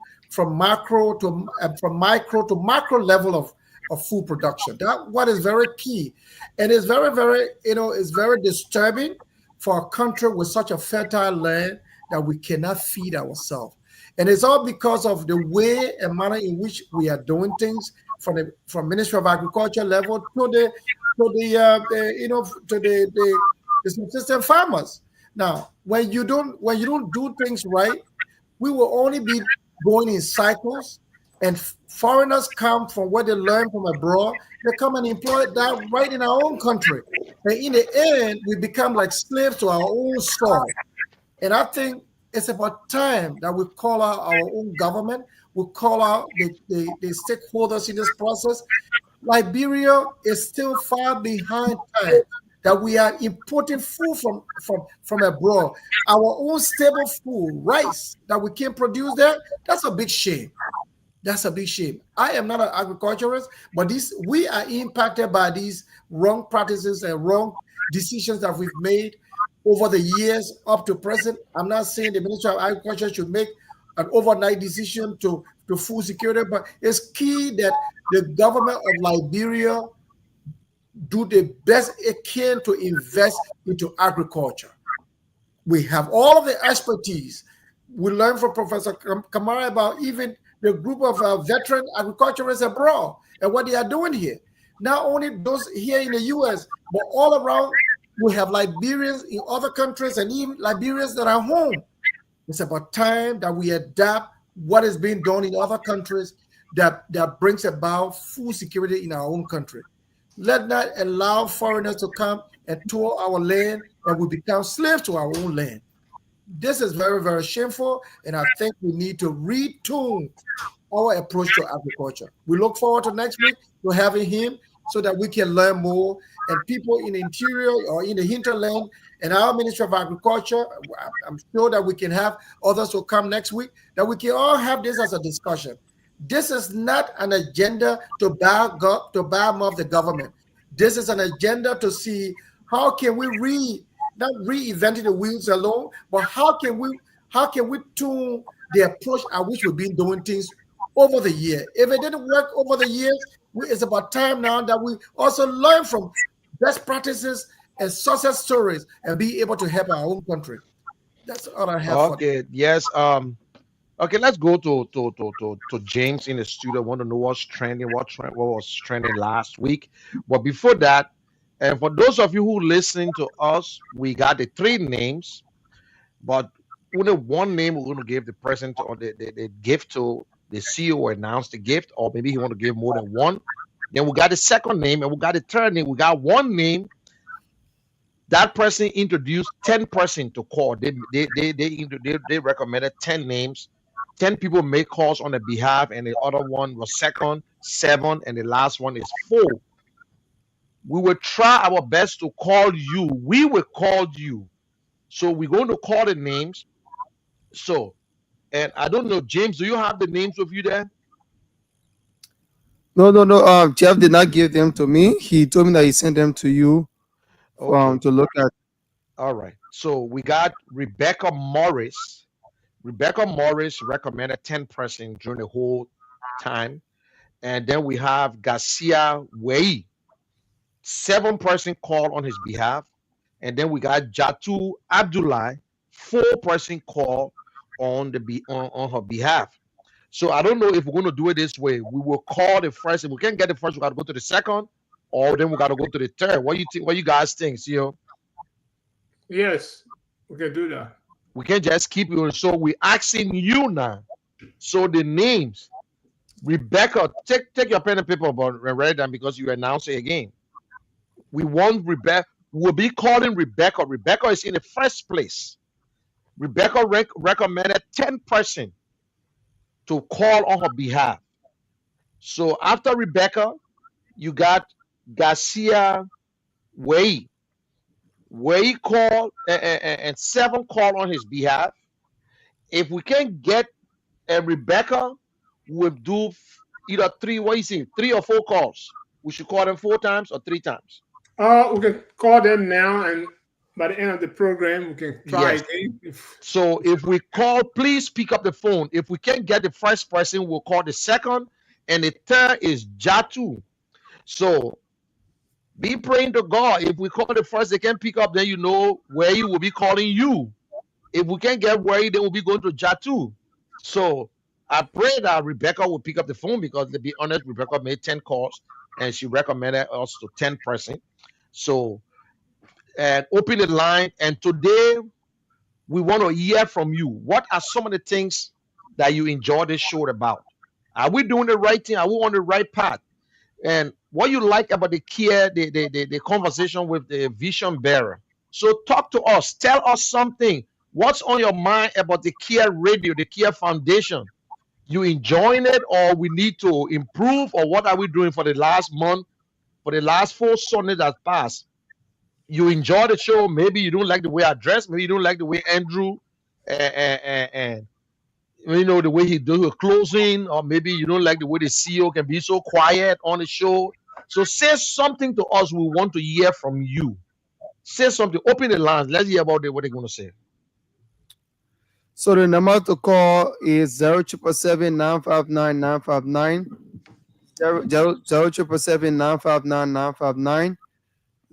macro to from micro to macro level of of food production. That what is very key, and it's very, very, it's very disturbing for a country with such a fertile land that we cannot feed ourselves. And it's all because of the way and manner in which we are doing things from Ministry of Agriculture level to the subsistence farmers. Now, when you don't do things right, we will only be going in cycles, and foreigners come from where they learn from abroad. They come and employ that right in our own country, and in the end, we become like slaves to our own soil. And I think it's about time that we call out our own government, we call out the stakeholders in this process. Liberia is still far behind time that we are importing food from abroad. Our own stable food, rice, that we can produce there, that's a big shame. That's a big shame. I am not an agriculturist, but we are impacted by these wrong practices and wrong decisions that we've made over the years up to present. I'm not saying the Ministry of Agriculture should make an overnight decision to food security, but it's key that the government of Liberia do the best it can to invest into agriculture. We have all of the expertise. We learned from Professor Kamara about even the group of veteran agriculturists abroad and what they are doing here. Not only those here in the U.S., but all around. We have Liberians in other countries and even Liberians that are home. It's about time that we adapt what is being done in other countries that brings about food security in our own country. Let not allow foreigners to come and tour our land and we become slaves to our own land. This is very, very shameful, and I think we need to retune our approach to agriculture. We look forward to next week to having him so that we can learn more. And people in the interior or in the hinterland and our Ministry of Agriculture, I'm sure that we can have others who come next week, that we can all have this as a discussion. This is not an agenda to bad mouth the government. This is an agenda to see how can we not reinventing the wheels alone, but how can we tune the approach at which we've been doing things over the year. If it didn't work over the years, it's about time now that we also learn from best practices and success stories and be able to help our own country. That's all I have. Okay. Yes. Okay. Let's go to James in the studio. I want to know what's trending. What was trending last week? But before that, and for those of you who listen to us, we got the 3 names, but only one name we're going to give the present or the gift to. The CEO announced the gift, or maybe he want to give more than one. Then we got the second name, and we got the third name. We got one name. That person introduced 10 person to call. They recommended 10 names. 10 people make calls on their behalf, and the other one was second, 7, and the last one is 4. We will try our best to call you. We will call you. So we're going to call the names. So, and I don't know, James, do you have the names with you there? No. Jeff did not give them to me. He told me that he sent them to you to look at. All right. So we got Rebecca Morris. Rebecca Morris recommended 10 person during the whole time. And then we have Garcia Wei. 7 person called on his behalf. And then we got Jatu Abdullah. 4 person called on her behalf. So I don't know if we're going to do it this way. We will call the first. If we can't get the first, we got to go to the second, or then we got to go to the third. What do you think? What you guys think, CEO? Yes, we can do that. We can't just keep it. So we're asking you now. So the names, Rebecca, take your pen and paper, but write them because you announce it again. We want Rebecca. We'll be calling Rebecca. Rebecca is in the first place. Rebecca recommended 10 person to call on her behalf. So after Rebecca, you got Garcia Wei. Wei called and 7 called on his behalf. If we can get Rebecca, we'll do either 3 or 4 calls. We should call them 4 times or 3 times. We can call them now, and by the end of the program, we can try again. So if we call, please pick up the phone. If we can't get the first person, we'll call the second, and the third is Jatu. So be praying to God. If we call the first, they can pick up, then you know where he will be calling you. If we can't get worried, then we'll be going to Jatu. So I pray that Rebecca will pick up the phone, because to be honest, Rebecca made 10 calls and she recommended us to 10%. So, and open the line. And today we want to hear from you. What are some of the things that you enjoy this show about? Are we doing the right thing? Are we on the right path? And what you like about the Kear, the conversation with the Vision Bearer. So talk to us. Tell us something. What's on your mind about the Kear Radio, the Kear Foundation? You enjoying it, or we need to improve, or what are we doing for the last month, for the last 4 Sundays that passed? You enjoy the show. Maybe you don't like the way I dress. Maybe you don't like the way Andrew and you know, the way he do a closing, or maybe you don't like the way the CEO can be so quiet on the show. So say something to us. We want to hear from you. Say something. Open the lines. Let's hear about what they're going to say. So the number to call is 0777-959-959, 0777-959-959,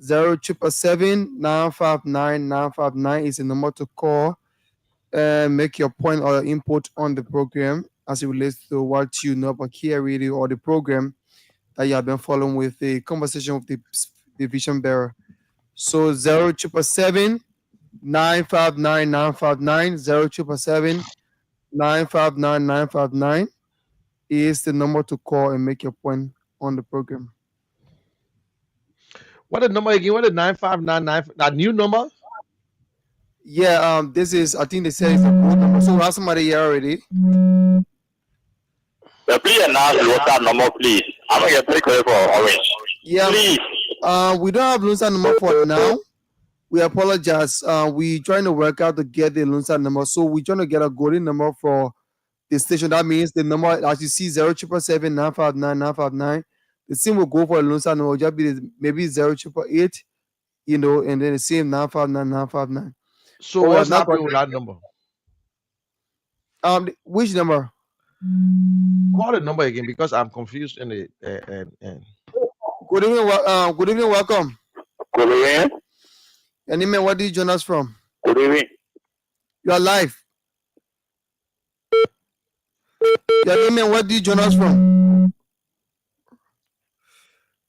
0777-959-959 is the number to call and make your point or input on the program as it relates to what you know about Kear Radio or the program that you have been following with the conversation with the Vision Bearer. So 0777-959-959, 0777-959-959 is the number to call and make your point on the program. What the number again? What the 9599? That new number? Yeah, this is, I think they said it's a good number. So we have somebody here already. Please announce the WhatsApp number, please. I'm going to get credit for Orange. Yeah, please. We don't have Lunsa number for now. We apologize. We trying to work out to get the Lunsa number. So we're trying to get a golden number for the station. That means the number, as you see, 0777-959-959. The same will go for the Lunsa number. It'll just be maybe 0888, you know, and then the same 959-959. So what's happening with that number? Which number? Call the number again, because I'm confused in the Good evening, good evening, welcome. Good evening. Your name, where did you join us from? Good evening. You are live. Your name, where did you join us from?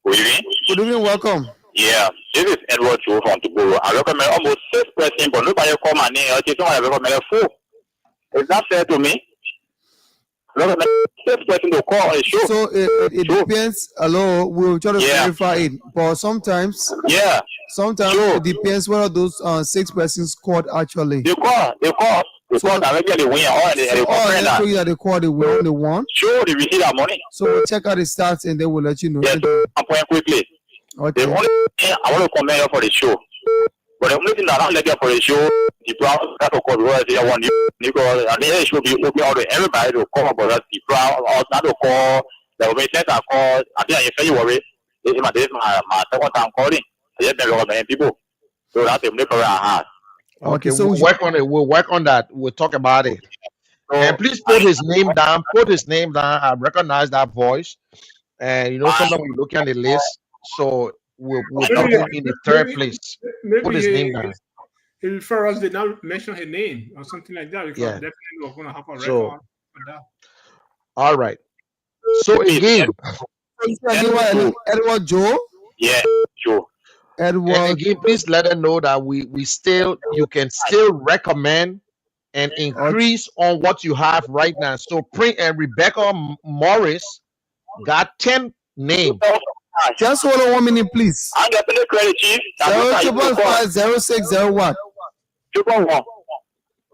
Good evening. Good evening, welcome. Yeah, this is Edward Joe from Toboro. I recommend almost 6 persons, but nobody call my name. I just recommend 4. Is that fair to me? I recommend 6 persons to call on the show. So it depends. Hello, we'll try to verify it, but sometimes. Yeah. Sometimes it depends whether those 6 persons called actually. They call directly the winner. They call the winner, the one. Sure, they receive that money. So we'll check out the stats and then we'll let you know. Yes, I'm going quickly. Okay. The only thing I want to comment here for the show, but the only thing that I'm looking for the show, the proud that of course was the one because I think it should be open out to everybody to call about that. The proud or not to call. The way that I call, I think I say you worry. This is my second time calling. I just been many people, so that's the only problem I have. Okay, so we'll work on it. We'll work on that. We'll talk about it. So, and please put his name down. Put his name down. I recognize that voice. And you know, sometimes we look at the list, so we'll put him in the third place. Put his name down. He refer us did not mention his name or something like that, because definitely we're going to have a record for that. All right. So again, Edward Joe. Yeah, Joe. Edward. And again, please let them know that you can still recommend and increase on what you have right now. So Prince and Rebecca Morris got 10 names. Just hold on 1 minute, please. I'm getting the credit, Chief. 0550601.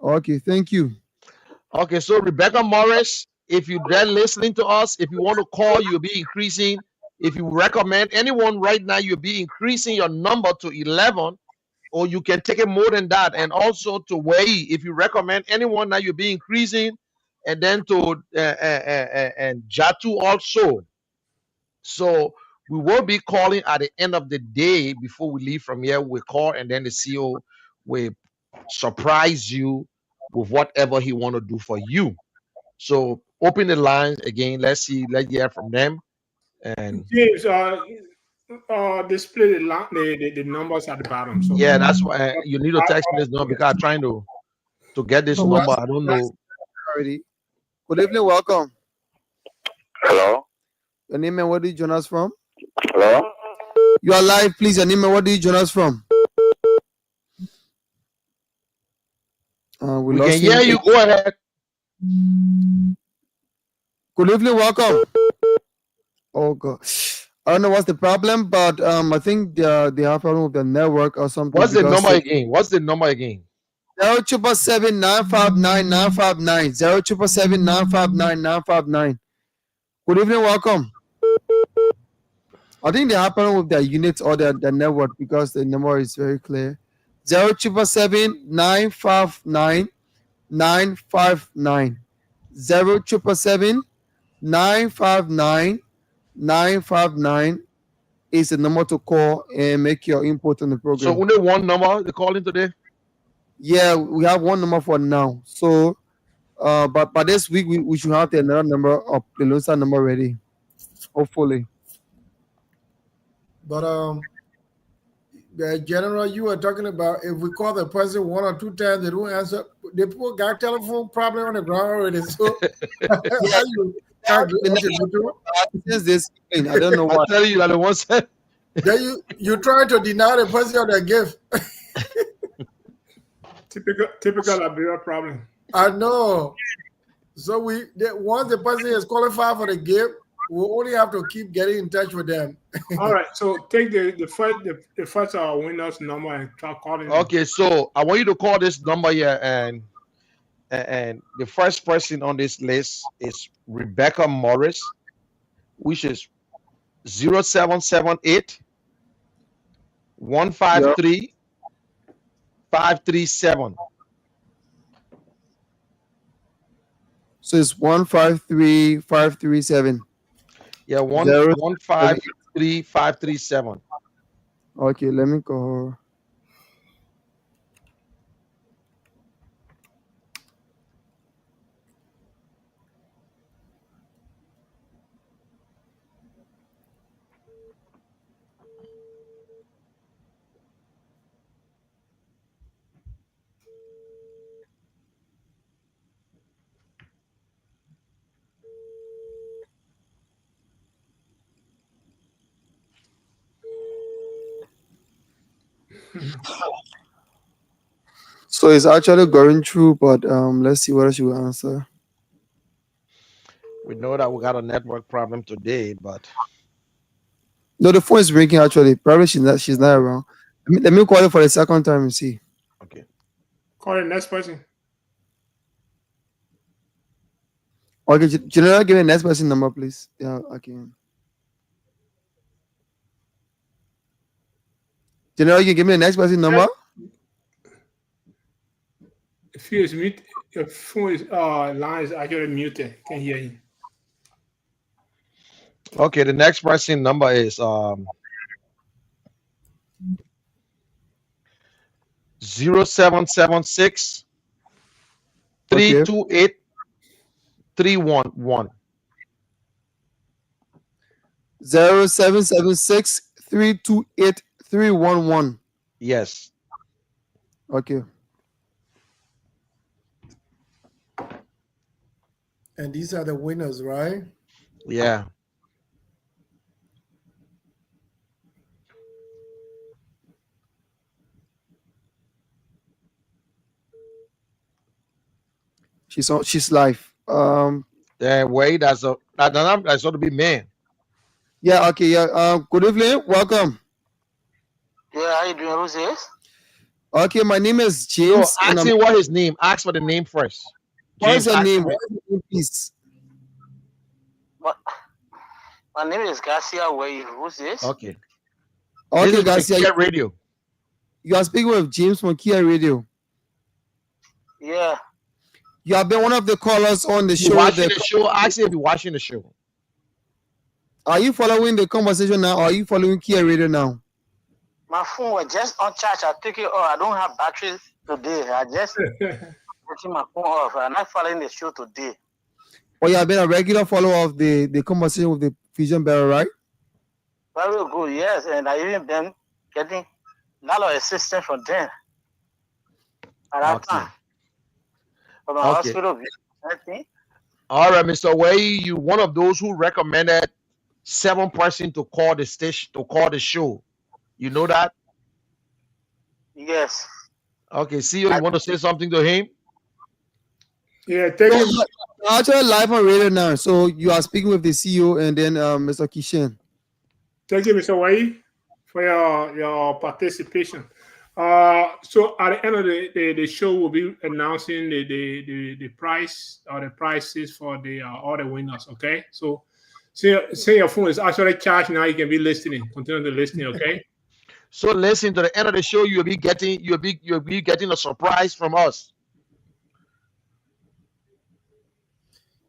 Okay, thank you. Okay, so Rebecca Morris, if you're there listening to us, if you want to call, you'll be increasing. If you recommend anyone right now, you'll be increasing your number to 11, or you can take it more than that. And also to Wei, if you recommend anyone now, you'll be increasing, and then to and Jatu also. So we will be calling at the end of the day before we leave from here. We'll call, and then the CEO will surprise you with whatever he want to do for you. So open the lines again. Let's hear from them. And James, display the numbers at the bottom. So yeah, that's why you need to text me this number because I'm trying to get this No, number. I don't know. already. Good evening, welcome. Hello? Your name and where do you join us from? Hello? You are live, please. Your name and where do you join us from? We can hear you. Go ahead. Good evening, welcome. Oh God, I don't know what's the problem, but I think they have a problem with the network or something. What's the number again? What's the number again? 0777959 0777959. Good evening, welcome. I think they happen with their units or the network because the number is very clear. 0777959 959 0777959 959 is the number to call and make your input on the program. So only one number they calling today? Yeah, we have one number for now. So but by this week we should have another number of the Lunsa number ready. Hopefully. But the general, you were talking about if we call the person 1 or 2 times, they don't answer. They put got telephone problem on the ground already. So how you since this evening, I don't know I'm what. telling you that the one said. Then you trying to deny the person their gift. typical Liberia problem. I know. So once the person is qualified for the gift, we'll only have to keep getting in touch with them. All right. So take the first winner's number and try calling. Okay, so I want you to call this number here, and the first person on this list is Rebecca Morris, which is 0778 153 537. So it's 153537. Yeah, 153 537. Okay, let me call her. So it's actually going through, but let's see whether she will answer. We know that we got a network problem today, but no, the phone is ringing actually. Probably she's not around. Let me call her for the second time and see. Okay. Call the next person. Okay, General, give me the next person number, please. Yeah, okay. General, you can give me the next person number? If he is mute, your phone is line is actually muted. Can't hear you. Okay, the next person number is 0776 328 311. 0776 328 311. Yes. Okay. And these are the winners, right? Yeah. She's live. Wait, that's ought to be man. Yeah, okay, yeah. Good evening, welcome. Yeah, how you doing? Who's this? Okay, my name is James. So ask him what his name. Ask for the name first. What is your name? What is your name, please? What? My name is Garcia. Who's this? Okay. Okay, this is Garcia. Kear Radio. You are speaking with James from Kear Radio. Yeah. You have been one of the callers on the show. Watching the show. Ask him if you're watching the show. Are you following the conversation now, or are you following Kear Radio now? My phone was just on charge. I took it off. I don't have battery today. I just taking my phone off. I'm not following the show today. Or you have been a regular follower of the conversation with Vision Bearer, right? Very good, yes. And I even been getting a lot of assistance from them at that Okay. time. From the Okay. hospital, everything. All right, Mr. Way, you one of those who recommended 7 person to call the station, to call the show. You know that? Yes. Okay, CEO, you want to say something to him? Yeah, thank you. I'm actually live on radio now. So you are speaking with the CEO and then Mr. Kishan. Thank you, Mr. Wai, for your participation. So at the end of the show, we'll be announcing the price or the prices for the all the winners. Okay, so say your phone is actually charged now, you can be listening. Continue to listening. Okay. So listen to the end of the show. You'll be getting a surprise from us.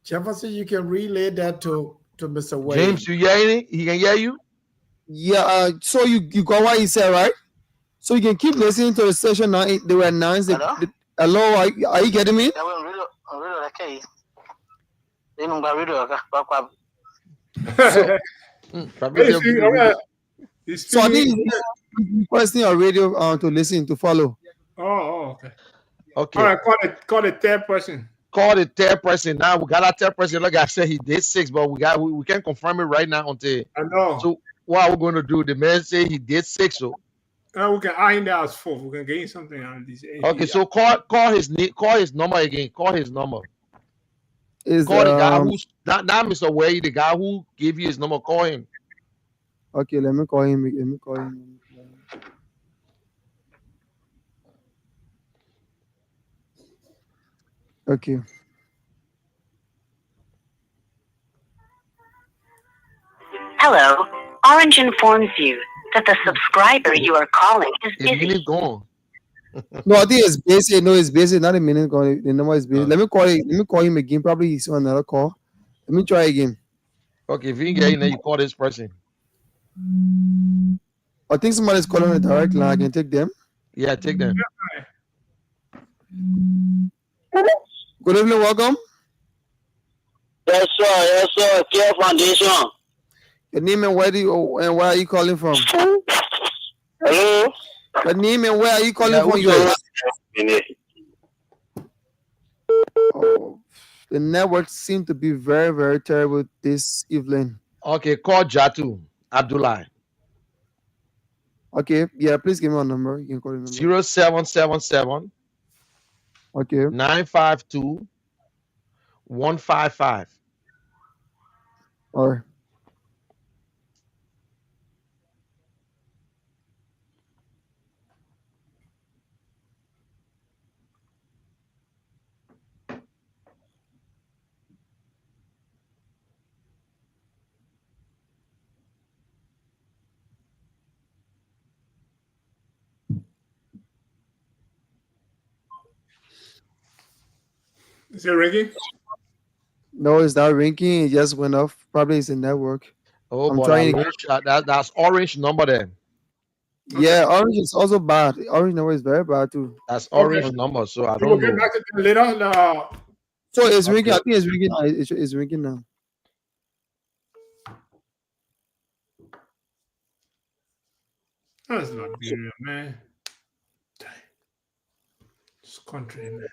Jefferson, you can relay that to Mr. Wade. James, you hearing? He can hear you. Yeah. So you got what he said, right? So you can keep listening to the session now. They will announce it. Hello, are you getting me? So I think you're requesting your radio to listen, to follow. Oh, okay. Okay. All right, call the third person. Call the third person. Now we got our third person. Like I said, he did 6, but we can't confirm it right now until. I know. So what are we going to do? The man say he did 6, so. We can iron that as 4. We can gain something out of this. Okay, so call his number again. Call his number. Call the guy who's not Mr. Way, the guy who gave you his number. Call him. Okay, let me call him. Okay. Hello. Orange informs you that the subscriber you are calling is busy. A minute gone. No, I think it's busy. No, it's busy. Not a minute gone. The number is busy. Let me call him again. Probably he's on another call. Let me try again. Okay, if you can get in there, you call this person. I think somebody's calling on the direct line. I can take them. Yeah, take them. Good evening, welcome. Yes, sir. Yes, sir. Kear Foundation. Your name and where are you calling from? Hello. Your name and where are you calling from? Oh, the network seems to be very, very terrible this evening. Okay, call Jatu Abdullah. Okay, yeah, please give me a number. You can call the number. 0777. Okay. 952 155. All right. Is it ringing? No, it's not ringing. It just went off. Probably it's a network. Oh, I'm boy, trying that's orange number there. Yeah, orange is also bad. Orange number is very bad too. That's orange number, so I don't We'll get know. back to them later. So it's ringing. I think it's ringing. It's ringing now. That's Liberia, man. This country, man.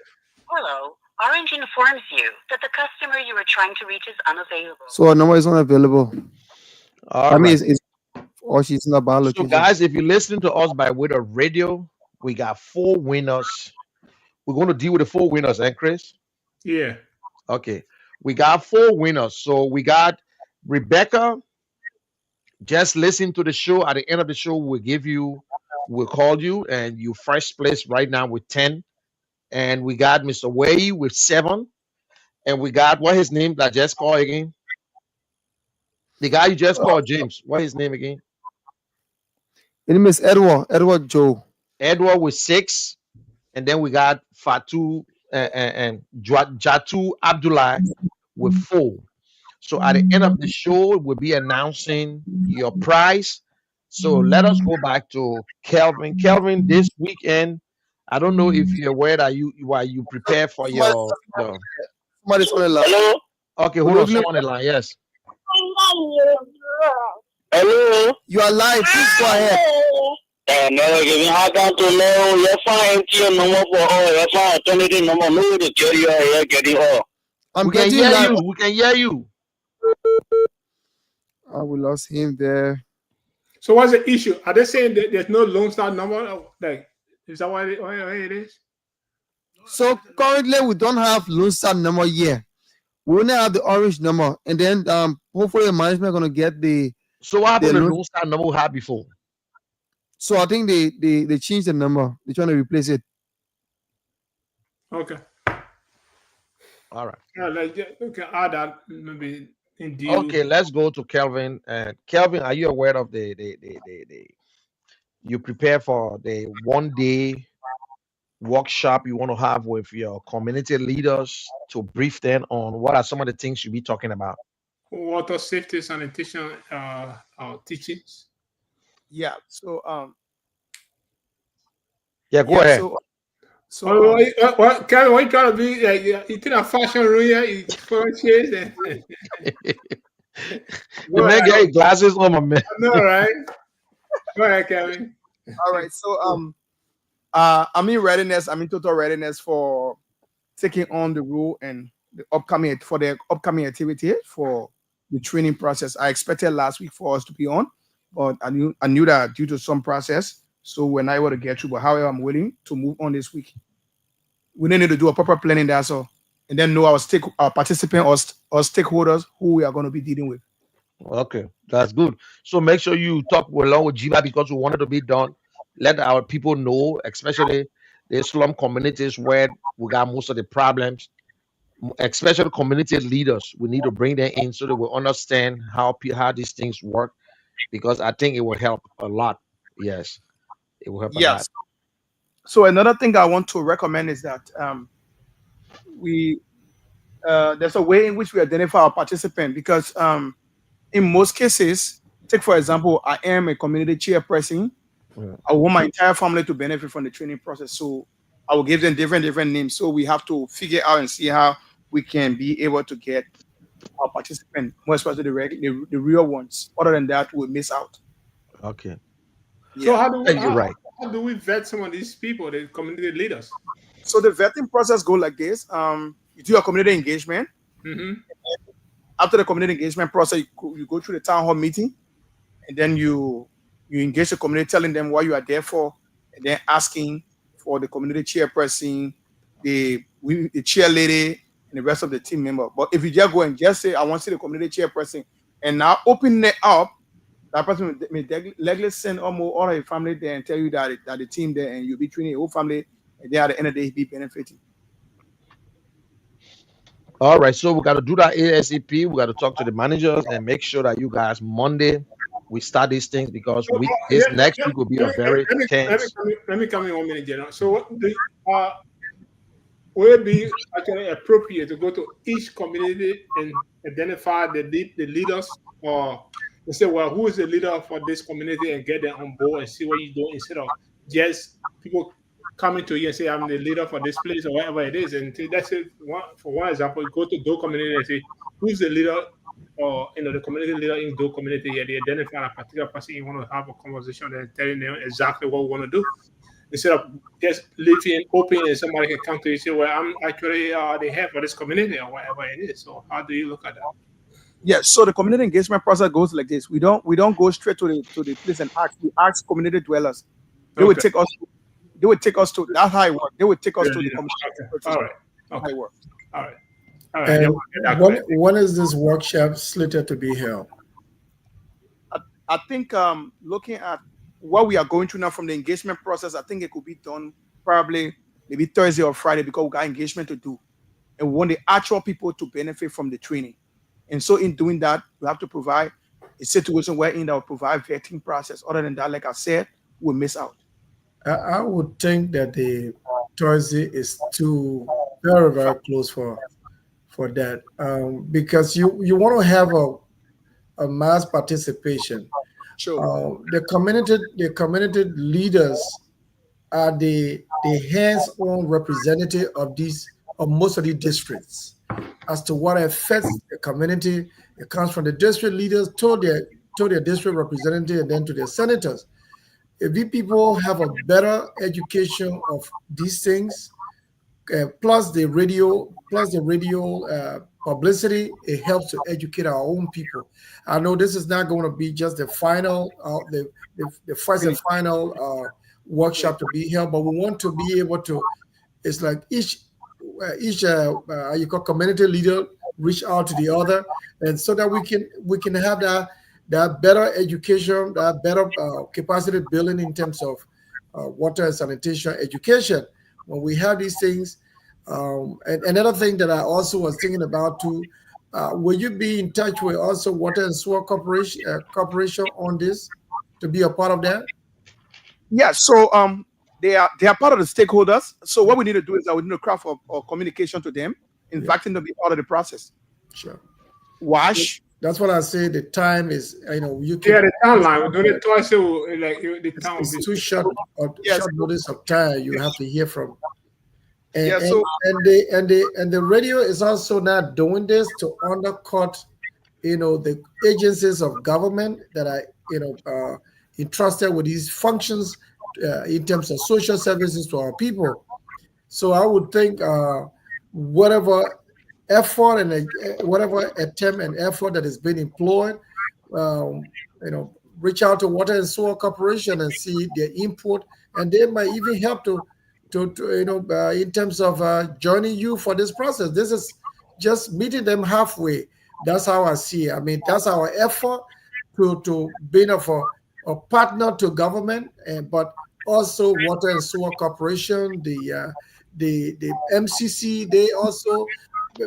Hello. Orange informs you that the customer you are trying to reach is unavailable. So our number is not available. All right. Or she's not bad location. So guys, if you're listening to us by way of radio, we got 4 winners. We're going to deal with the 4 winners, eh, Chris? Yeah. Okay. We got 4 winners. So we got Rebecca. Just listen to the show. At the end of the show, we'll call you, and you first place right now with 10. And we got Mr. Way with 7. And we got, what his name that just called again? The guy you just called, James. What his name again? His name is Edward Joe. Edward with 6. And then we got Fatu and Jatu Abdullah with 4. So at the end of the show, we'll be announcing your prize. So let us go back to Kelvin. Kelvin, this weekend, I don't know if you're aware that you prepare for your. Somebody's on the line. Hello. Okay, hold on. Someone on the line. Yes. Hello. You are live. Please go ahead. No, give me how can to know your fine team no more for all your fine 20 no more no to carry your getting all. We can hear you. We can hear you. We lost him there. So what's the issue? Are they saying that there's no Lone Star number? Like, is that why it is? So currently we don't have Lone Star number yet. We only have the orange number, and then hopefully the management gonna get the. So what happened to the Lone Star number we had before? So I think they changed the number. They're trying to replace it. Okay. All right. Okay, add that maybe in due. Okay, let's go to Kelvin. Kelvin, are you aware of the you prepare for the 1 day workshop you want to have with your community leaders to brief them on what are some of the things you'll be talking about? Water safety sanitation teachings. Yeah. So yeah, go ahead. So Kevin, what you trying to be like? You think a fashion room here? You throwing chairs and the man got glasses on, my man. I know, right? Go ahead, Kevin. All right. So I'm in readiness. I'm in total readiness for taking on the role and the upcoming activity for the training process. I expected last week for us to be on, but I knew that due to some process, so we're not able to get through. But however, I'm willing to move on this week. We need to do a proper planning there, so and then know our participants or stakeholders who we are going to be dealing with. Okay, that's good. So make sure you talk along with Jiba because we want it to be done. Let our people know, especially the slum communities where we got most of the problems, especially community leaders. We need to bring them in so they will understand how these things work, because I think it will help a lot. Yes, it will help a lot. So another thing I want to recommend is that there's a way in which we identify our participant, because in most cases, take for example, I am a community chairperson. I want my entire family to benefit from the training process, so I will give them different names. So we have to figure out and see how we can be able to get our participant, more especially the real ones. Other than that, we'll miss out. Okay. So how do we vet some of these people, the community leaders? So the vetting process goes like this: you do a community engagement. Mm-hmm. After the community engagement process, you go through the town hall meeting, and then you engage the community, telling them what you are there for, and then asking for the community chairperson, the chair lady, and the rest of the team member. But if you just go and just say, I want to see the community chairperson, and now open it up, that person may legally send almost all of your family there and tell you that the team there, and you'll be training your whole family, and then at the end of the day, be benefiting. All right, so we got to do that ASAP. We got to talk to the managers and make sure that you guys Monday we start these things, because next week will be a very tense. Let me come in 1 minute, General. So will it be actually appropriate to go to each community and identify the leaders, or say, well, who is the leader for this community, and get them on board and see what you're doing, instead of just people coming to you and say, I'm the leader for this place or whatever it is. And that's it. For one example, you go to Doe community and say, who's the leader, or the community leader in Doe community, and they identify a particular person you want to have a conversation and telling them exactly what we want to do, instead of just leaving open and somebody can come to you and say, well, I'm actually the head for this community or whatever it is. So how do you look at that? Yeah, so the community engagement process goes like this. We don't go straight to the place and ask. We ask community dwellers. They would take us. They would take us to. That's how it works. They would take us to the community. Okay. All right. Okay. How it works. All right. All right. And when is this workshop slated to be held? I think looking at what we are going through now from the engagement process, I think it could be done probably maybe Thursday or Friday, because we got engagement to do, and we want the actual people to benefit from the training. And so in doing that, we have to provide a situation wherein that will provide vetting process. Other than that, like I said, we'll miss out. I would think that the Thursday is too very, very close for that, because you want to have a mass participation. Sure. The community leaders are the hands-on representative of most of these districts. as to what affects the community. It comes from the district leaders to their district representative and then to their senators. If we people have a better education of these things, plus the radio publicity, it helps to educate our own people. I know this is not going to be just the final, the first and final workshop to be held, but we want to be able to. It's like each you call community leader reach out to the other, and so that we can have that better education, that better capacity building in terms of water and sanitation education. When we have these things, and another thing that I also was thinking about too, will you be in touch with also Water and Sewer Corporation on this to be a part of that? Yeah. So they are part of the stakeholders. So what we need to do is that we need to craft a communication to them, inviting them to be part of the process. Sure. Wash. That's what I say. The time is, you can. Yeah, the timeline. We're doing it twice. So like the time. It's too short. Short notice of time. You have to hear from. And, Yeah, and the radio is also not doing this to undercut, the agencies of government that are, entrusted with these functions in terms of social services to our people. So I would think whatever effort and whatever attempt and effort that is being employed, reach out to Water and Sewer Corporation and see their input, and they might even help to in terms of joining you for this process. This is just meeting them halfway. That's how I see it. I mean, that's our effort to being a partner to government, but also Water and Sewer Corporation, the MCC, they also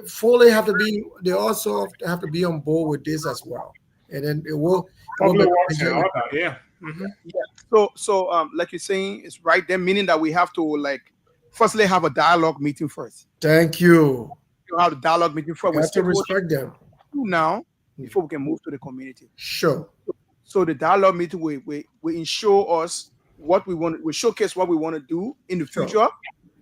fully have to be. They also have to be on board with this as well, and then it will. Yeah. Mm-hmm. Yeah. So like you're saying, it's right there, meaning that we have to firstly have a dialogue meeting first. Thank you. You have a dialogue meeting first. We have to respect them now before we can move to the community. Sure. So the dialogue meeting we ensure us what we want. We showcase what we want to do in the future, sure.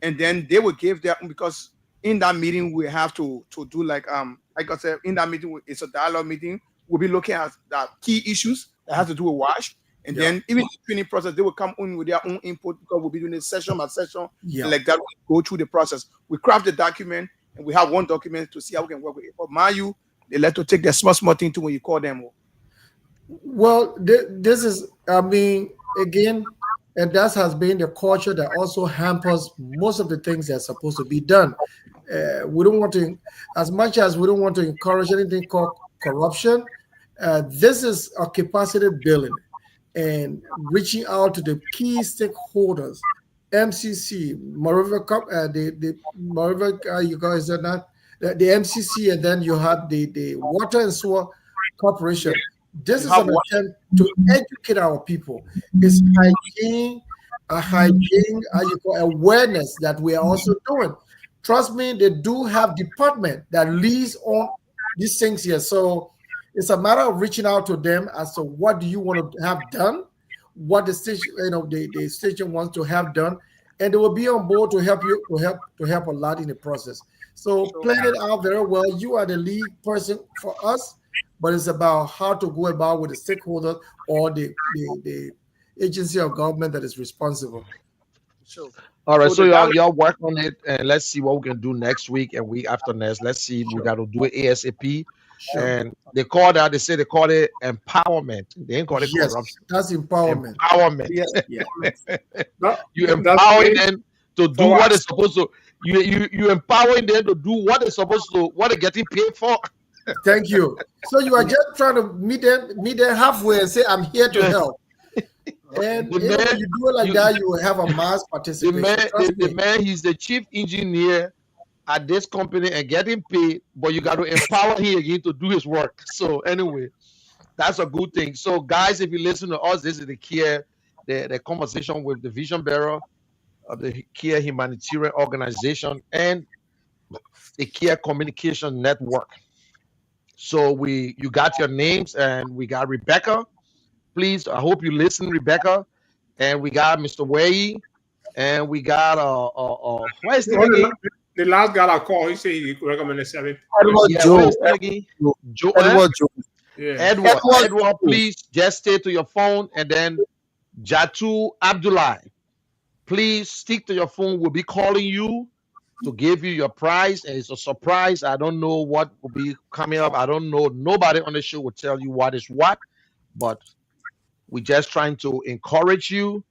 And then they will give their, because in that meeting we have to do like I said, in that meeting it's a dialogue meeting. We'll be looking at the key issues that has to do with WASH. And then even the training process, they will come in with their own input, because we'll be doing it session by session. And like that, we go through the process. We craft the document, and we have one document to see how we can work with it. But mind you, they let to take the small thing to when you call them. Well, this is, I mean, again, and that has been the culture that also hampers most of the things that are supposed to be done. We don't want to, as much as we don't want to encourage anything called corruption, this is a capacity building and reaching out to the key stakeholders, MCC, the you guys are not the MCC, and then you have the Water and Sewer Corporation. This is an attempt to educate our people. It's hygiene, awareness that we are also doing. Trust me, they do have department that leads on these things here. So it's a matter of reaching out to them as to what do you want to have done, what the station, the station wants to have done, and they will be on board to help you, to help a lot in the process. So plan it out very well. You are the lead person for us, but it's about how to go about with the stakeholders or the agency of government that is responsible. Sure. All right, so y'all work on it, and let's see what we can do next week and week after next. Let's see, we got to do it ASAP. Sure. And they call that, they call it empowerment. They ain't call it corruption. That's empowerment. Empowerment. Yeah. You empowering them to do what they're supposed to. You empowering them to do what they're supposed to, what they're getting paid for. Thank you. So you are just trying to meet them halfway and say, I'm here to help. And when you do it like that, you will have a mass participation. The man, he's the chief engineer at this company and getting paid, but you got to empower him again to do his work. So anyway, that's a good thing. So guys, if you listen to us, this is the Kear, the conversation with the Vision Bearer of the Kear Humanitarian Organization and the Kear Communication Network. So you got your names, and we got Rebecca. Please, I hope you listen, Rebecca. And we got Mr. Way, and we got what is the name? The last guy I called, he said he recommended 7. Edward Yeah, Joe. what is it again? Joe, Edward Joe. Yeah. Edward, please just stay to your phone, and then Jatu Abdullah, please stick to your phone. We'll be calling you to give you your prize, and it's a surprise. I don't know what will be coming up. I don't know. Nobody on the show will tell you what is what, but we're just trying to encourage you.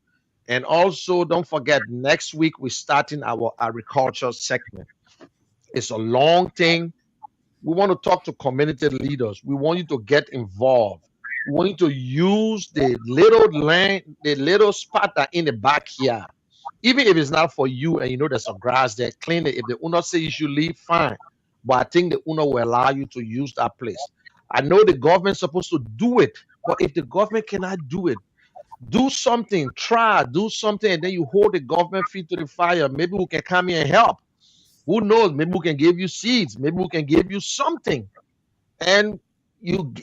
And also, don't forget, next week we're starting our agriculture segment. It's a long thing. We want to talk to community leaders. We want you to get involved. We want you to use the little land, the little spot that in the backyard. Even if it's not for you and you know there's some grass there, clean it. If the owner says you should leave, fine. But I think the owner will allow you to use that place. I know the government's supposed to do it, but if the government cannot do it, do something, do something, and then you hold the government feet to the fire. Maybe we can come here and help. Who knows? Maybe we can give you seeds. Maybe we can give you something. And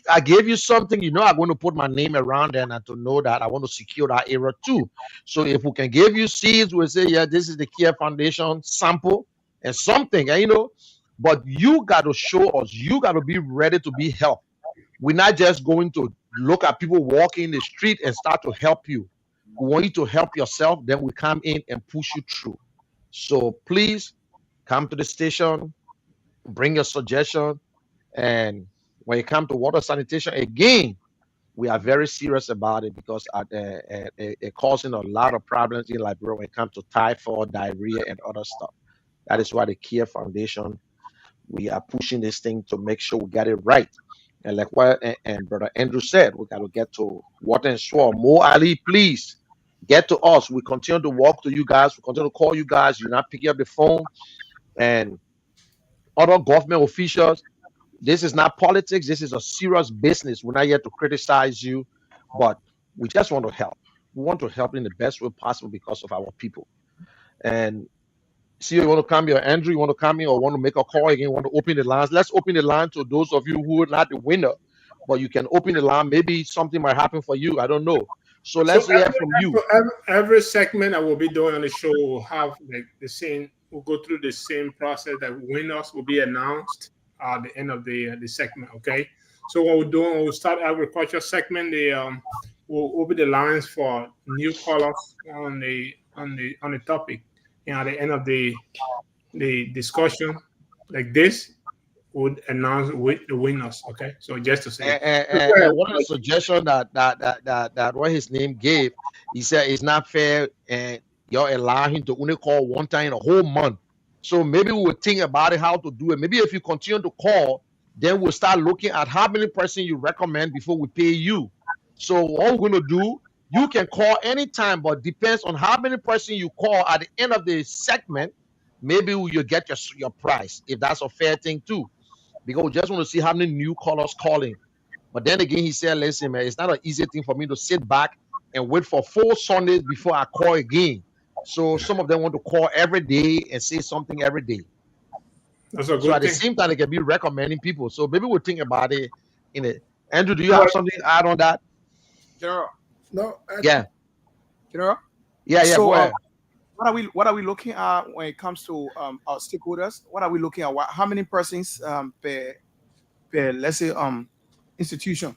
I gave you something, I'm going to put my name around there and to know that I want to secure that area too. So if we can give you seeds, we'll say, yeah, this is the Kear Foundation sample and something, but you got to show us, you got to be ready to be helped. We're not just going to look at people walking in the street and start to help you. We want you to help yourself. Then we come in and push you through. So please come to the station, bring your suggestion. And when it comes to water sanitation, again, we are very serious about it because it causing a lot of problems in Liberia when it comes to typhoid, diarrhea, and other stuff. That is why the Kear Foundation, we are pushing this thing to make sure we get it right. And like what and Brother Andrew said, we got to get to water and soil. Mo Ali, please get to us. We continue to walk to you guys. We continue to call you guys. You're not picking up the phone. And other government officials, this is not politics. This is a serious business. We're not here to criticize you, but we just want to help. We want to help in the best way possible because of our people. And see, you want to come here, Andrew, you want to come here or want to make a call again, want to open the lines. Let's open the line to those of you who are not the winner, but you can open the line. Maybe something might happen for you. I don't know. So let's hear from you. Every segment I will be doing on the show will have the same, we'll go through the same process that winners will be announced at the end of the segment. Okay. So what we're doing, we'll start agriculture segment. We'll open the lines for new callers on the topic. And at the end of the discussion, like this, would announce the winners. Okay, so just to say, and one of the suggestions that what his name gave, he said it's not fair, and you're allowing him to only call one time in a whole month. So maybe we'll think about it how to do it. Maybe if you continue to call, then we'll start looking at how many person you recommend before we pay you. So what we're going to do, you can call anytime, but depends on how many person you call at the end of the segment. Maybe you get your price, if that's a fair thing too. Because we just want to see how many new callers calling. But then again, he said, listen, man, it's not an easy thing for me to sit back and wait for 4 Sundays before I call again. So some of them want to call every day and say something every day. That's a good so at thing. the same time, they can be recommending people. So maybe we'll think about it in it. Andrew, do you have something to add on that? General. No. Yeah. General. Yeah. So, go ahead. What are we looking at when it comes to our stakeholders? What are we looking at? How many persons per let's say institution?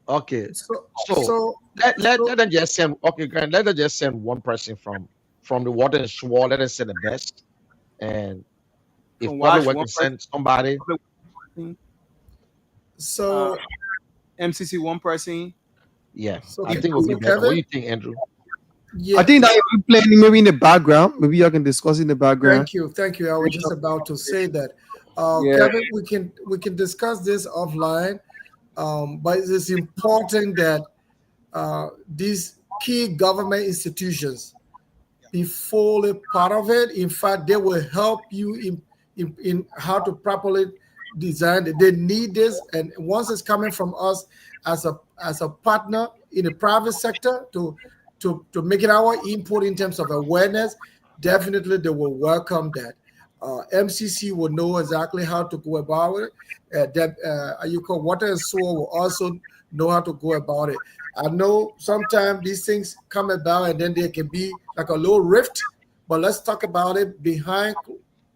Okay. So let them just send. Okay, Grant. Let them just send one person from the water and swore. Let them send the best. And if probably we can send somebody. So MCC one person. Yeah. So I think it'll be better. What do you think, Andrew? Yeah. I think that you're playing maybe in the background. Maybe y'all can discuss in the background. Thank you. I was just about to say that. Kevin, we can discuss this offline. But it's important that these key government institutions be fully part of it. In fact, they will help you in how to properly design it. They need this, and once it's coming from us as a partner in the private sector to make it our input in terms of awareness, definitely they will welcome that. MCC will know exactly how to go about it. You call water and soil will also know how to go about it. I know sometimes these things come about and then there can be like a little rift, but let's talk about it behind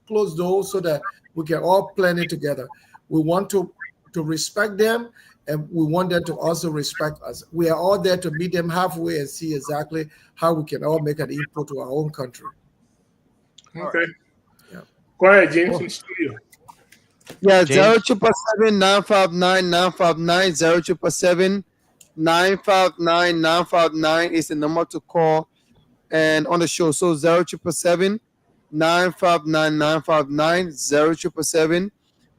closed doors so that we can all plan it together. We want to respect them, and we want them to also respect us. We are all there to meet them halfway and see exactly how we can all make an input to our own country. Okay. Yeah. Go ahead, James, in the studio. Yeah, James. 077 959 959 077 959 959 is the number to call and on the show. So 077 959 959 077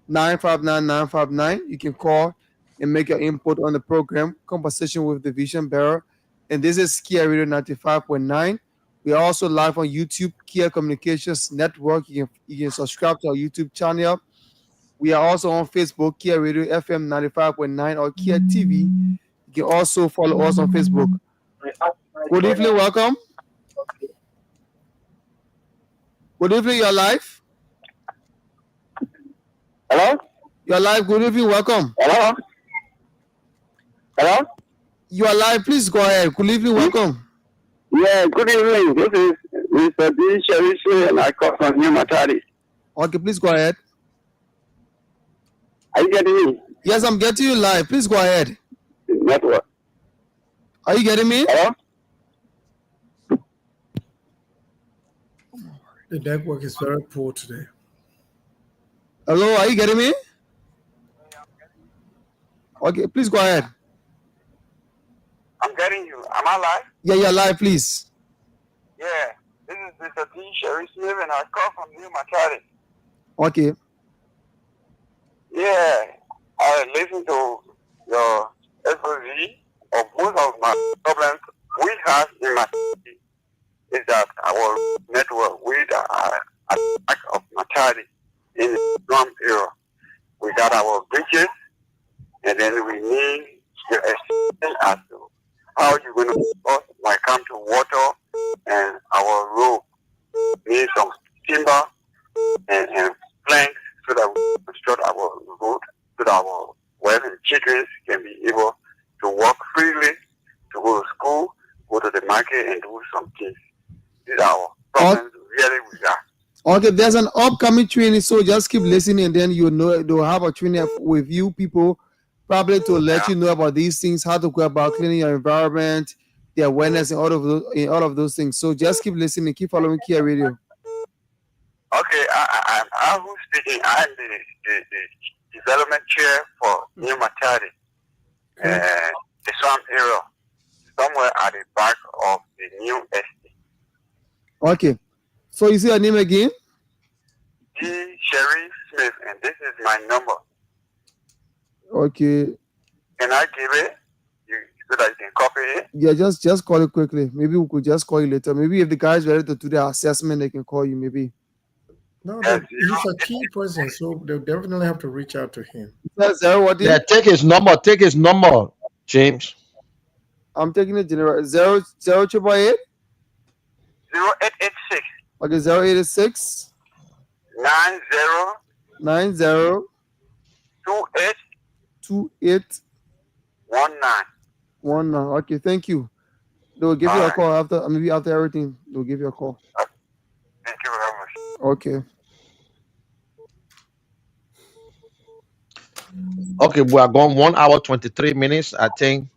959 959. You can call and make your input on the program, Conversation with the Vision Bearer. And this is Kear Radio 95.9. We are also live on YouTube, Kear Communications Network. You can subscribe to our YouTube channel. We are also on Facebook, Kear Radio FM 95.9 or Kear TV. You can also follow us on Facebook. Good evening, welcome. Good evening, you're live. Hello? You're live, good evening, welcome. Hello? Hello? You are live, please go ahead. Good evening, welcome. Yeah, good evening. This is Mr. D. Sherisi, and I call from Humanitarian. Okay, please go ahead. Are you getting me? Yes, I'm getting you live. Please go ahead. Network. Are you getting me? Hello? The network is very poor today. Hello, are you getting me? Okay, please go ahead. I'm getting you. Am I live? Yeah, you're live, please. Yeah. This is Mr. D. Sherisi, and I call from Humanitarian. Okay. Yeah. I listen to your expose of most of my problems we have in my city is that our network, we are at the back of maternity in the slum era. We got our bridges, and then we need your assistance as to how you're going to us when it comes to water and our road. We need some timber and planks so that we construct our road, so that our wives and children can be able to walk freely, to go to school, go to the market, and do some things. These are our problems really we got. Okay, there's an upcoming training, so just keep listening, and then you know they'll have a training with you people, probably to let you know about these things, how to go about cleaning your environment, the awareness, and all of those things. So just keep listening, keep following Kear Radio. Okay, I'm who's speaking. I'm the development chair for New Matari, the slum area, somewhere at the back of the new estate. Okay, so you see your name again? D. Sherry Smith, and this is my number. Okay. Can I give it? So that you can copy it? Yeah, just call it quickly. Maybe we could just call you later. Maybe if the guy's ready to do the assessment, they can call you. Maybe. No, he's a key person, so they'll definitely have to reach out to him. Yeah, take his number. Take his number, James. I'm taking the general 0888 0886. Okay, 086 90 28 28 19. Okay, thank you. They will give you a call after, maybe after everything. They'll give you a call. Thank you very much. Okay. Okay, we are going 1 hour 23 minutes. I think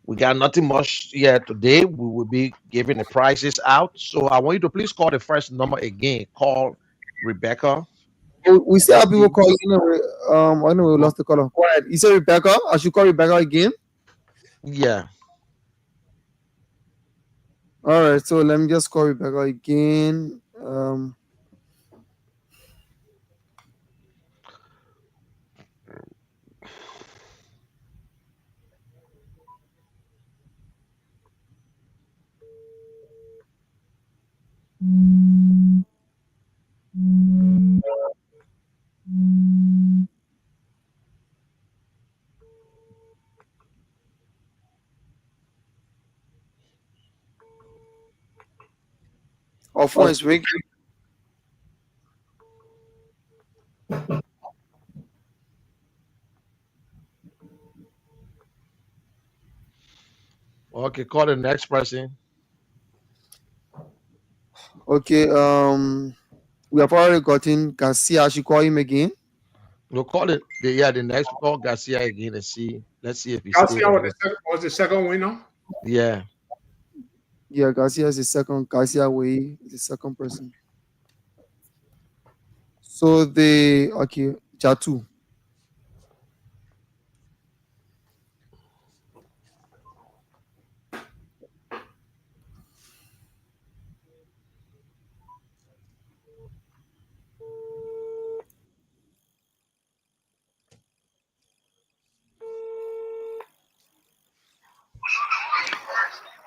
we got nothing much here today. We will be giving the prices out. So I want you to please call the first number again. Call Rebecca. We still have people calling. I know we lost the caller. Go ahead. You said Rebecca. I should call Rebecca again. Yeah. All right. So let me just call Rebecca again. Our phone is ringing. Okay, call the next person. Okay. We have already gotten Garcia. I should call him again. We'll call it. The next we'll call Garcia again and see. Let's see if he stays Garcia on. was the second winner. Yeah. Yeah, Garcia is the second. Garcia Way is the second person. So Jatu.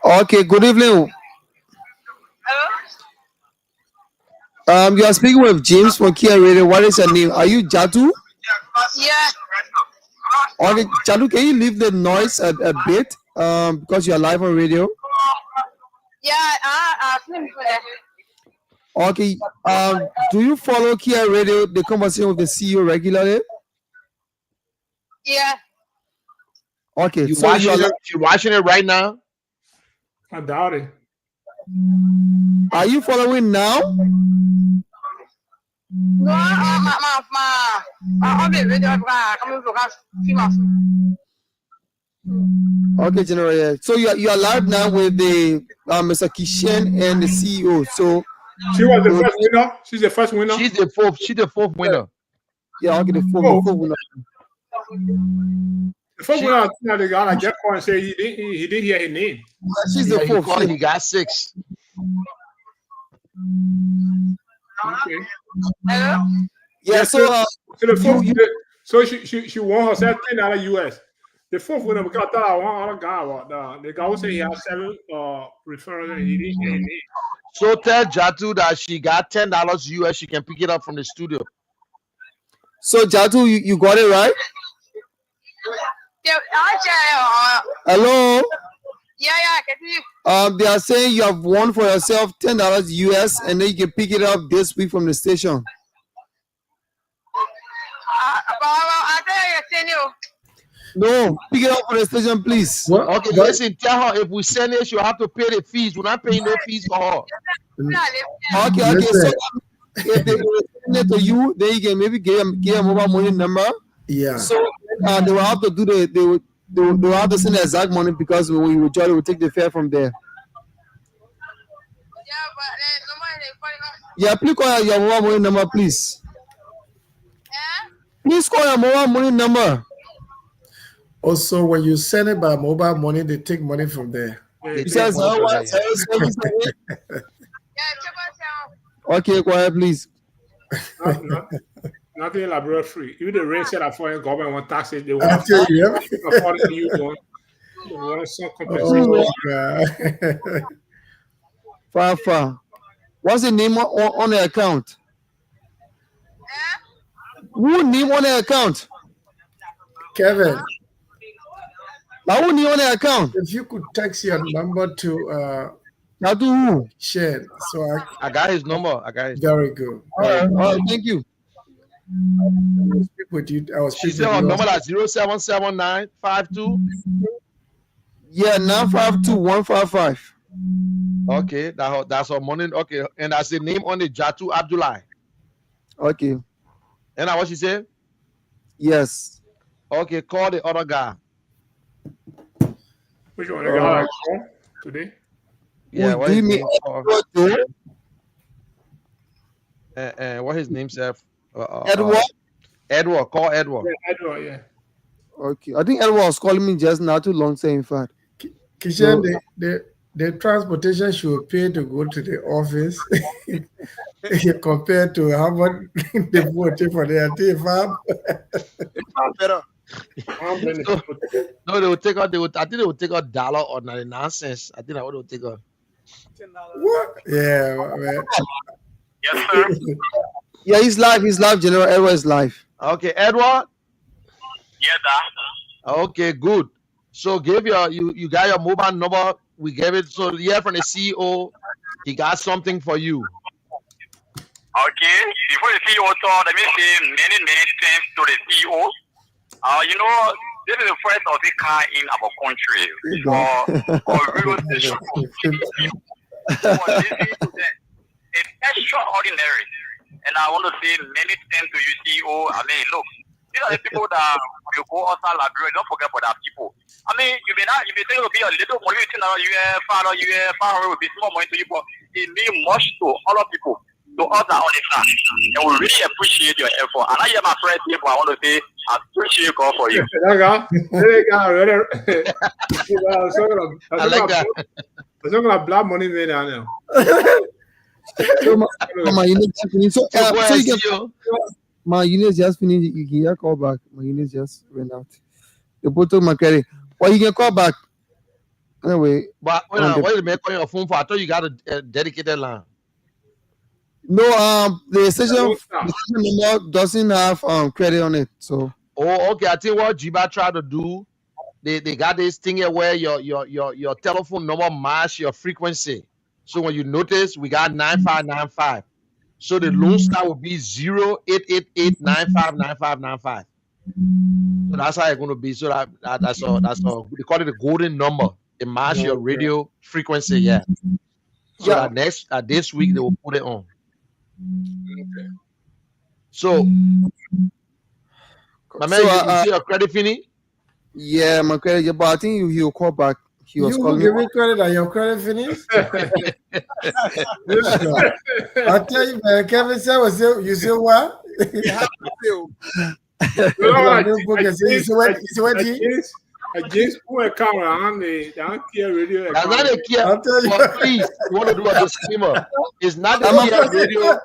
Okay, good evening. You are speaking with James from Kear Radio. What is your name? Are you Jatu? Yeah. Okay, Jatu, can you leave the noise a bit? Because you are live on radio. Yeah, Okay. Do you follow Kear Radio, the conversation with the CEO regularly? yeah. Okay, You so you're watching it right now? I doubt it. Are you following now? No, my video coming from Okay, General. Yeah. So you are live now with the Mr. Kishen and the CEO. So she was the first winner. She's the first winner. She's the fourth. She's the fourth winner. Yeah, okay, the fourth winner. The first winner, the guy like that and say he didn't hear his name. She's the fourth. He got 6. Okay. Hello? Yeah, so the fourth, so she won herself $10 US. The fourth winner, because I thought I won other guy. The guy who said he had 7 referrals and he didn't hear his name. So tell Jatu that she got $10 US. She can pick it up from the studio. So Jatu, you got it right? Hello? Yeah, they are saying you have won for yourself $10 US, and then you can pick it up this week from the station. No, pick it up from the station, please. Okay, listen, tell her if we send it, she'll have to pay the fees. We're not paying no fees for her. Okay, so if they will send it to you, then you can maybe get a mobile money number. Yeah. So they will have to do they will have to send the exact money, because when you withdraw, they will take the fare from there. Yeah, please call your mobile money number, please. Please call your mobile money number. Also, when you send it by mobile money, they take money from there. Okay, quiet, please. Nothing elaborate free. Even the rent said for your government want taxes, they want you want some compensation. Far. What's the name on the account? Who name on the account? Kevin. Who name on the account? If you could text your number to who? Shane. So I got his number. Very good. All right, thank you. I will speak with you. She said her number is 077952. Yeah, 952155. Okay, that's her money. Okay, and that's the name on the Jatu Abdullah. Okay. And what she said? Yes. Okay, call the other guy. Which one? The guy today? Yeah, what his name? What his name, Seth? Edward. Edward. Call Edward. Yeah, Edward. Yeah. Okay, I think Edward was calling me just now too long. Saying, in fact, Kishan, the transportation she will pay to go to the office compared to how much they voted for the farm. better. No, they will take out. I think they will take out $1 or 99 cents. I think that's what they will take out. What? Yeah, man. Yes, sir. Yeah, he's live. General Edward is live. Okay, Edward. Yeah, da. Okay, good. So give you got your mobile number. We gave it. So yeah, from the CEO, he got something for you. Okay. Before the CEO talk, let me say many thanks to the CEO. This is the first of the car in our country for real station. It's extraordinary. And I want to say many thanks to you, CEO. I mean, look, these are the people that you go outside Liberia. Don't forget about that people. I mean, you may think it will be a little money to you, far will be small money to you, but it means much to other people, to us that on the ground. And we really appreciate your effort. And I hear my friends here, but I want to say I appreciate God for you. There you go. I like that. I'm talking about black money man now. So my unit just finished. So So go ahead, you can, CEO. my unit just finished. You can call back. My unit just went out. They put on my credit. Or you can call back. Anyway. But wait a minute, call your phone for. I thought you got a dedicated line. No, the station number doesn't have credit on it. So. Oh, okay. I tell you what Jiba tried to do. They got this thing here where your telephone number match your frequency. So when you notice, we got 9595. So the Lone Star will be 0888959595. So that's how it's going to be. So that's all. They call it the golden number. It matches your radio frequency. Yeah. So that this week they will put it on. Okay. So, my man, you see your credit finish? Yeah, my credit. Yeah, but I think he'll call back. He was calling give me credit and your credit finished. I tell you, man, Kevin said, you say what? I just put a camera on the Kear radio. That's not a Kear. Please, you want to do a disclaimer. It's not the Kear radio.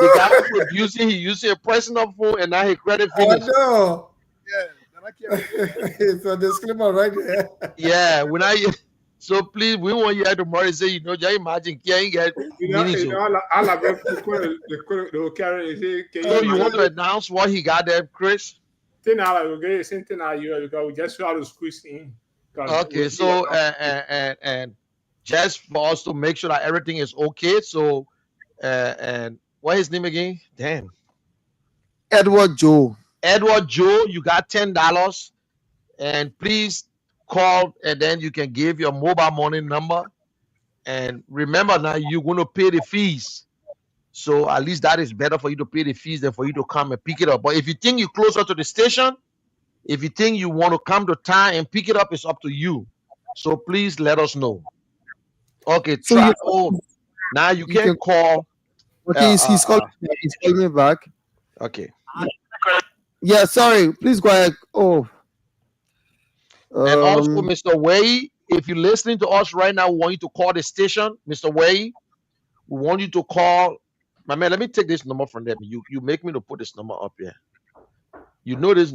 The guy producing, he using a personal phone and now his credit finished. No. Yeah, it's a disclaimer right there. Yeah, so please, we want you to tomorrow say, just imagine Kear ain't get minutes. So you want to announce what he got there, Chris? Okay, so and just for us to make sure that everything is okay. So and what is his name again? Damn. Edward Joe. You got $10, and please call, and then you can give your mobile money number. And remember, now you're going to pay the fees. So at least that is better for you to pay the fees than for you to come and pick it up. But if you think you're closer to the station, if you think you want to come to town and pick it up, it's up to you. So please let us know. Okay, now you can call. Okay, he's calling me back. Okay. Yeah, sorry. Please go ahead. Oh. And also, Mr. Way, if you're listening to us right now, we want you to call the station. Mr. Way, we want you to call. My man, let me take this number from them. You make me to put this number up here. You know this.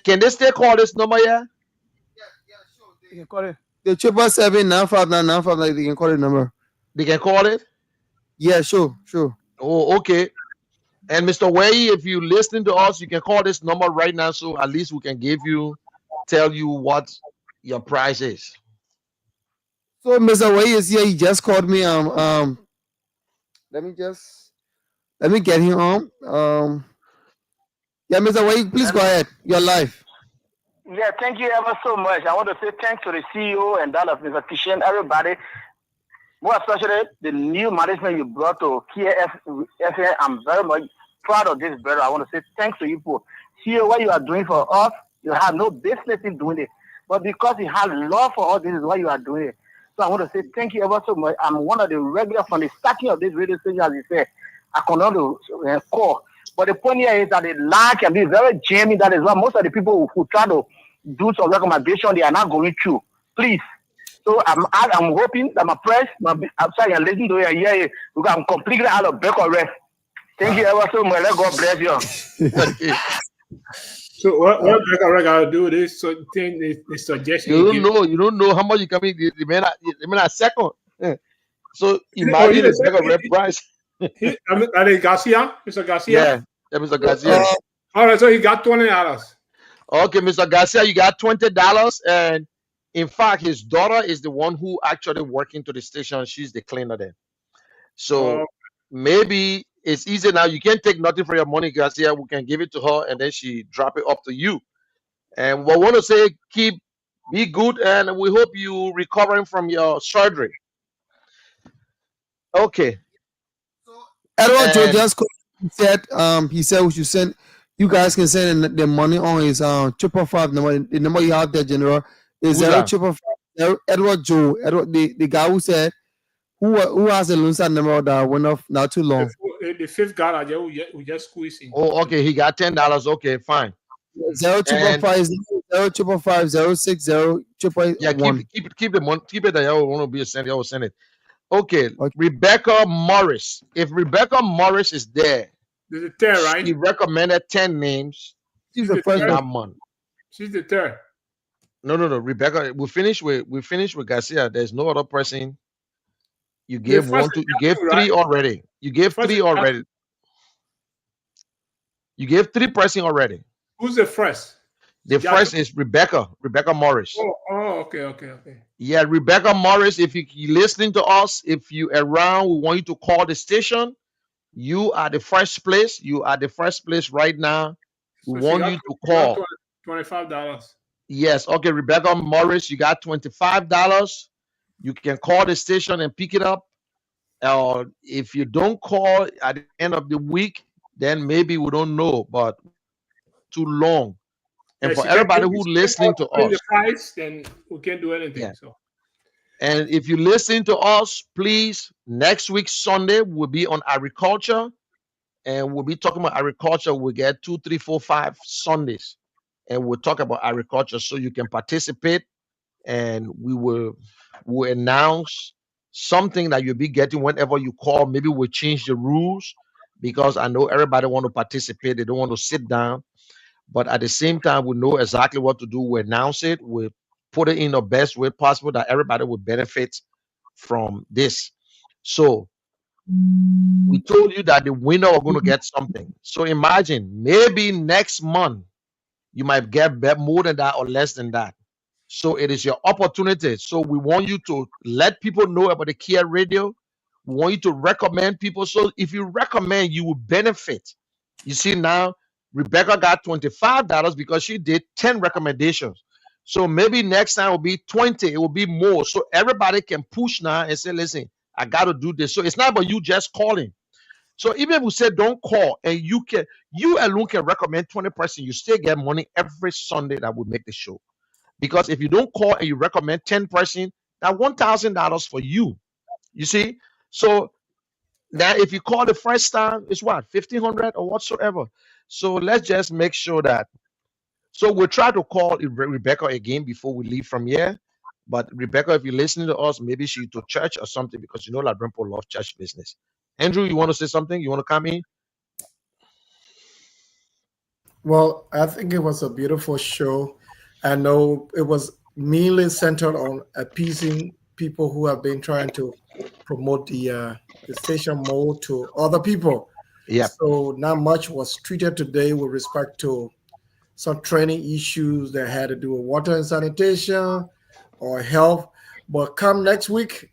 Can they still call this number here? Yeah, sure. They can call it. The 777-959-959. Like they can call the number. They can call it? Yeah, sure. Oh, okay. And Mr. Way, if you're listening to us, you can call this number right now, so at least we can tell you what your price is. So Mr. Way is here. He just called me. Let me get him on. Yeah, Mr. Way, please go ahead. You're live. Yeah, thank you ever so much. I want to say thanks to the CEO and that of Mr. Kishan, everybody. More especially the new management you brought to KHF. I'm very much proud of this, brother. I want to say thanks to you for here what you are doing for us. You have no business in doing it, but because you have love for us, this is why you are doing it. So I want to say thank you ever so much. I'm one of the regulars from the starting of this radio station, as you said. I cannot call, but the point here is that the line can be very jammy. That is why most of the people who try to do some recommendation, they are not going through. Please. So I'm hoping that my press, outside and listening to it here, because I'm completely out of break or rest. Thank you ever so much. Let God bless you. So what I gotta do this suggestion? You don't know how much you can make the man a second. So imagine the second rep price. Are they Garcia? Mr. Garcia? Yeah, Mr. Garcia. All right, so he got $20. Okay, Mr. Garcia, you got $20, and in fact, his daughter is the one who actually working to the station. She's the cleaner there. So maybe it's easy now. You can't take nothing for your money, Garcia. We can give it to her, and then she drop it up to you. And we want to say, be good, and we hope you recovering from your surgery. Okay. Edward Joe And just he said we should send. You guys can send the money on his 555 number. The number you have there, General, is who's that? 0555. Edward Joe, Edward, the guy who said who has the loan sign number that went off not too long. The fifth guy, we just squeeze in. Oh, okay. He got $10. Okay, fine. 0555 0555 060 Yeah, 111. keep the money. Keep it there. I want to be a send. I will send it. Okay. Rebecca Morris. If Rebecca Morris is there, There's a third, right? she recommended 10 names She's the first that month. She's the third. No. Rebecca, we finished with Garcia. There's no other person. You The gave first one to is you gave Jasmine, three right? already. You gave First three is already. You gave 3 person already. Who's the first? The first is Rebecca Morris. Okay. Yeah, Rebecca Morris. If you're listening to us, if you around, we want you to call the station. You are the first place. You are the first place right now. So We she want got you to call. $25. Yes. Okay, Rebecca Morris, you got $25. You can call the station and pick it up. If you don't call at the end of the week, then maybe we don't know, but too long. And for everybody who listening to us, the price, then we can't do anything. Yeah. So and if you listen to us, please, next week Sunday we'll be on agriculture, and we'll be talking about agriculture. We get 2, 3, 4, 5 Sundays, and we'll talk about agriculture, so you can participate, and we'll announce something that you'll be getting whenever you call. Maybe we'll change the rules, because I know everybody want to participate. They don't want to sit down, but at the same time, we know exactly what to do. We announce it. We put it in the best way possible that everybody will benefit from this. So we told you that the winner are going to get something. So imagine, maybe next month you might get more than that or less than that. So it is your opportunity. So we want you to let people know about the Kear Radio. We want you to recommend people. So if you recommend, you will benefit. You see, now Rebecca got $25 because she did 10 recommendations. So maybe next time will be 20. It will be more. So everybody can push now and say, listen, I got to do this. So it's not about you just calling. So even if we say don't call, and you alone can recommend 20 person, you still get money every Sunday that we make the show. Because if you don't call and you recommend 10 person, that's $1,000 for you. You see? So now if you call the first time, it's what, 1,500 or whatsoever. So let's just make sure that. So we'll try to call Rebecca again before we leave from here. But Rebecca, if you're listening to us, maybe she's to church or something, because you know Ladrempo loves church business. Andrew, you want to say something? You want to come in? Well, I think it was a beautiful show. I know it was mainly centered on appeasing people who have been trying to promote the station more to other people. Yeah. So not much was treated today with respect to some training issues that had to do with water and sanitation or health. But come next week,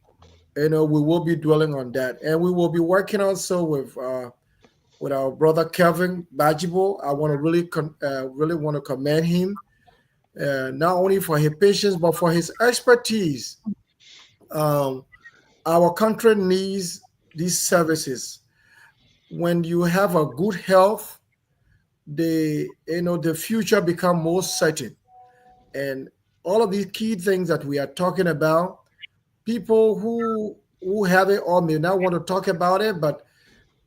we will be dwelling on that, and we will be working also with our brother Kevin Bajibo. I want to really want to commend him, not only for his patience but for his expertise. Our country needs these services. When you have a good health, the future become more certain, and all of these key things that we are talking about, people who have it or may not want to talk about it, but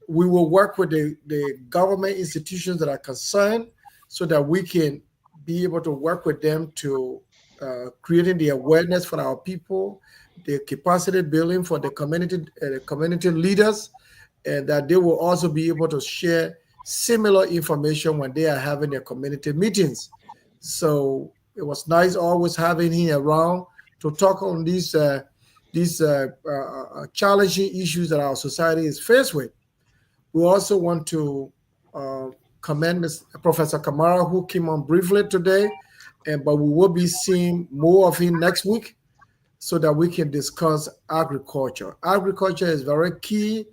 we will work with the government institutions that are concerned so that we can be able to work with them to creating the awareness for our people, the capacity building for the community leaders, and that they will also be able to share similar information when they are having their community meetings. So it was nice always having him around to talk on these challenging issues that our society is faced with. We also want to commend Professor Kamara, who came on briefly today, but we will be seeing more of him next week so that we can discuss agriculture. Agriculture is very key.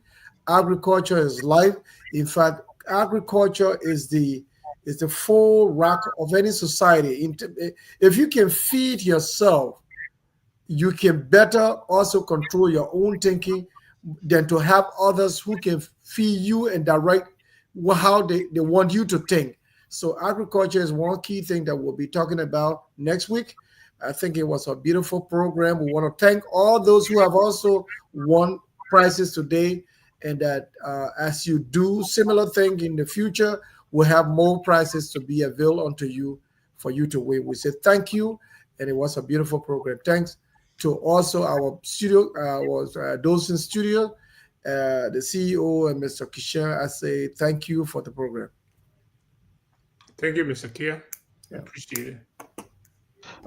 Agriculture is life. In fact, agriculture is the full rock of any society. If you can feed yourself, you can better also control your own thinking, than to have others who can feed you and direct how they want you to think. So agriculture is one key thing that we'll be talking about next week. I think it was a beautiful program. We want to thank all those who have also won prizes today, and that as you do similar thing in the future, we'll have more prizes to be available unto you for you to win. We say thank you, and it was a beautiful program. Thanks to also our studio, those in studio, the CEO and Mr. Kishan. I say thank you for the program. Thank you, Mr. Kear. I appreciate it.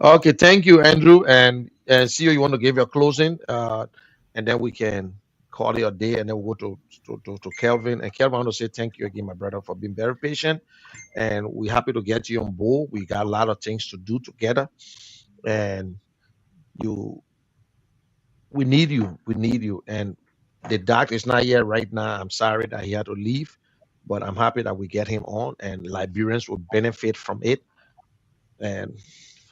Okay, thank you, Andrew. And CEO, you want to give your closing, and then we can call it a day, and then we'll go to Kelvin. And Kelvin, I want to say thank you again, my brother, for being very patient. And we're happy to get you on board. We got a lot of things to do together, and we need you. We need you. And the doc is not here right now. I'm sorry that he had to leave, but I'm happy that we get him on, and Liberians will benefit from it. And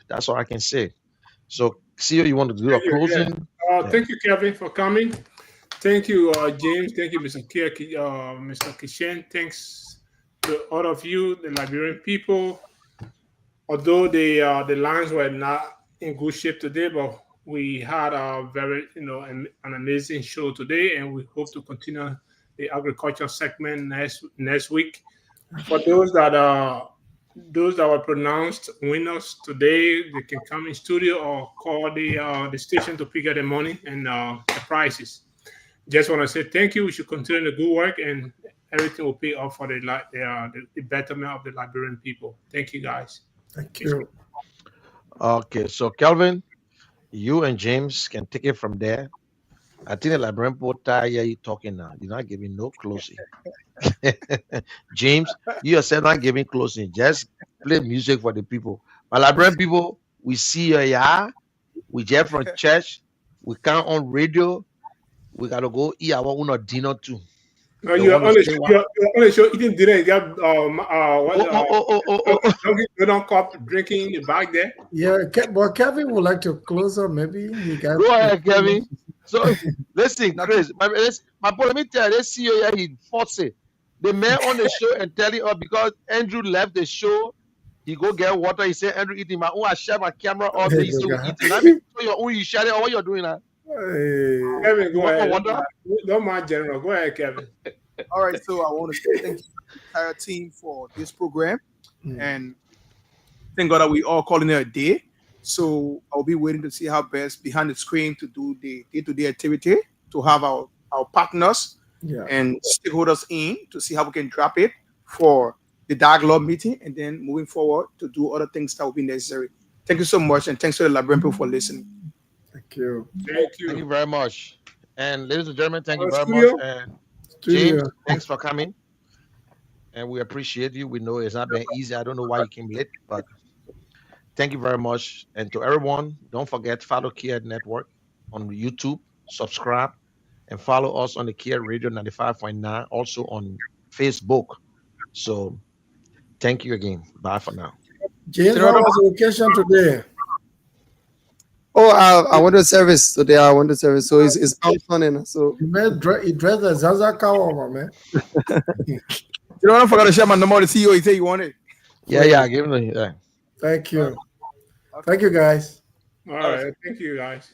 that's all I can say. So, CEO, you want to do a closing? Thank you, Kevin, for coming. Thank you, James. Thank you, Mr. Kear, Mr. Kishan. Thanks to all of you, the Liberian people. Although the lines were not in good shape today, but we had a very, an amazing show today, and we hope to continue the agriculture segment next week. For those that were pronounced winners today, they can come in studio or call the station to pick up the money and the prizes. Just want to say thank you. We should continue the good work, and everything will pay off for the betterment of the Liberian people. Thank you, guys. Thank you. Okay, so Kelvin, you and James can take it from there. I think the Liberian people tired you talking now. You're not giving no closing. James, you yourself not giving closing. Just play music for the people. My Liberian people, we see you here. We just from church. We come on radio. We gotta go eat our own dinner too. No, you're only sure eating dinner. You got don't cop drinking in the back there. Yeah, but Kevin would like to close up. Maybe he got. Go ahead, Kevin. So listen, Chris, my boy, let me tell you, this CEO here, he forced it. The man on the show and telling us because Andrew left the show, he go get water. He said, Andrew eating. My own, I share my camera off. He said, we eating. I mean, so your own, you share it, or what you're doing now? Kevin, go ahead. Don't mind General. Go ahead, Kevin. All right, so I want to thank the entire team for this program, and thank God that we all calling it a day. So I'll be waiting to see how best behind the screen to do the day-to-day activity, to have our partners and stakeholders in to see how we can drop it for the dialogue meeting, and then moving forward to do other things that will be necessary. Thank you so much, and thanks to the Liberian people for listening. Thank you. Thank you. Thank you very much. And ladies and gentlemen, thank you very much. And James, thanks for coming. And we appreciate you. We know it's not been easy. I don't know why you came late, but thank you very much. And to everyone, don't forget, follow Kear Network on YouTube, subscribe, and follow us on the Kear Radio 95.9, also on Facebook. So thank you again. Bye for now. James, what was the occasion today? Oh, I went to service today. So it's outstanding. So He dressed as Zaza Kawama, man. You know what? I forgot to share my number. The CEO, he said you want it. Yeah, give me. Yeah. Thank you. Thank you, guys. All right. Thank you, guys.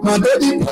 My baby.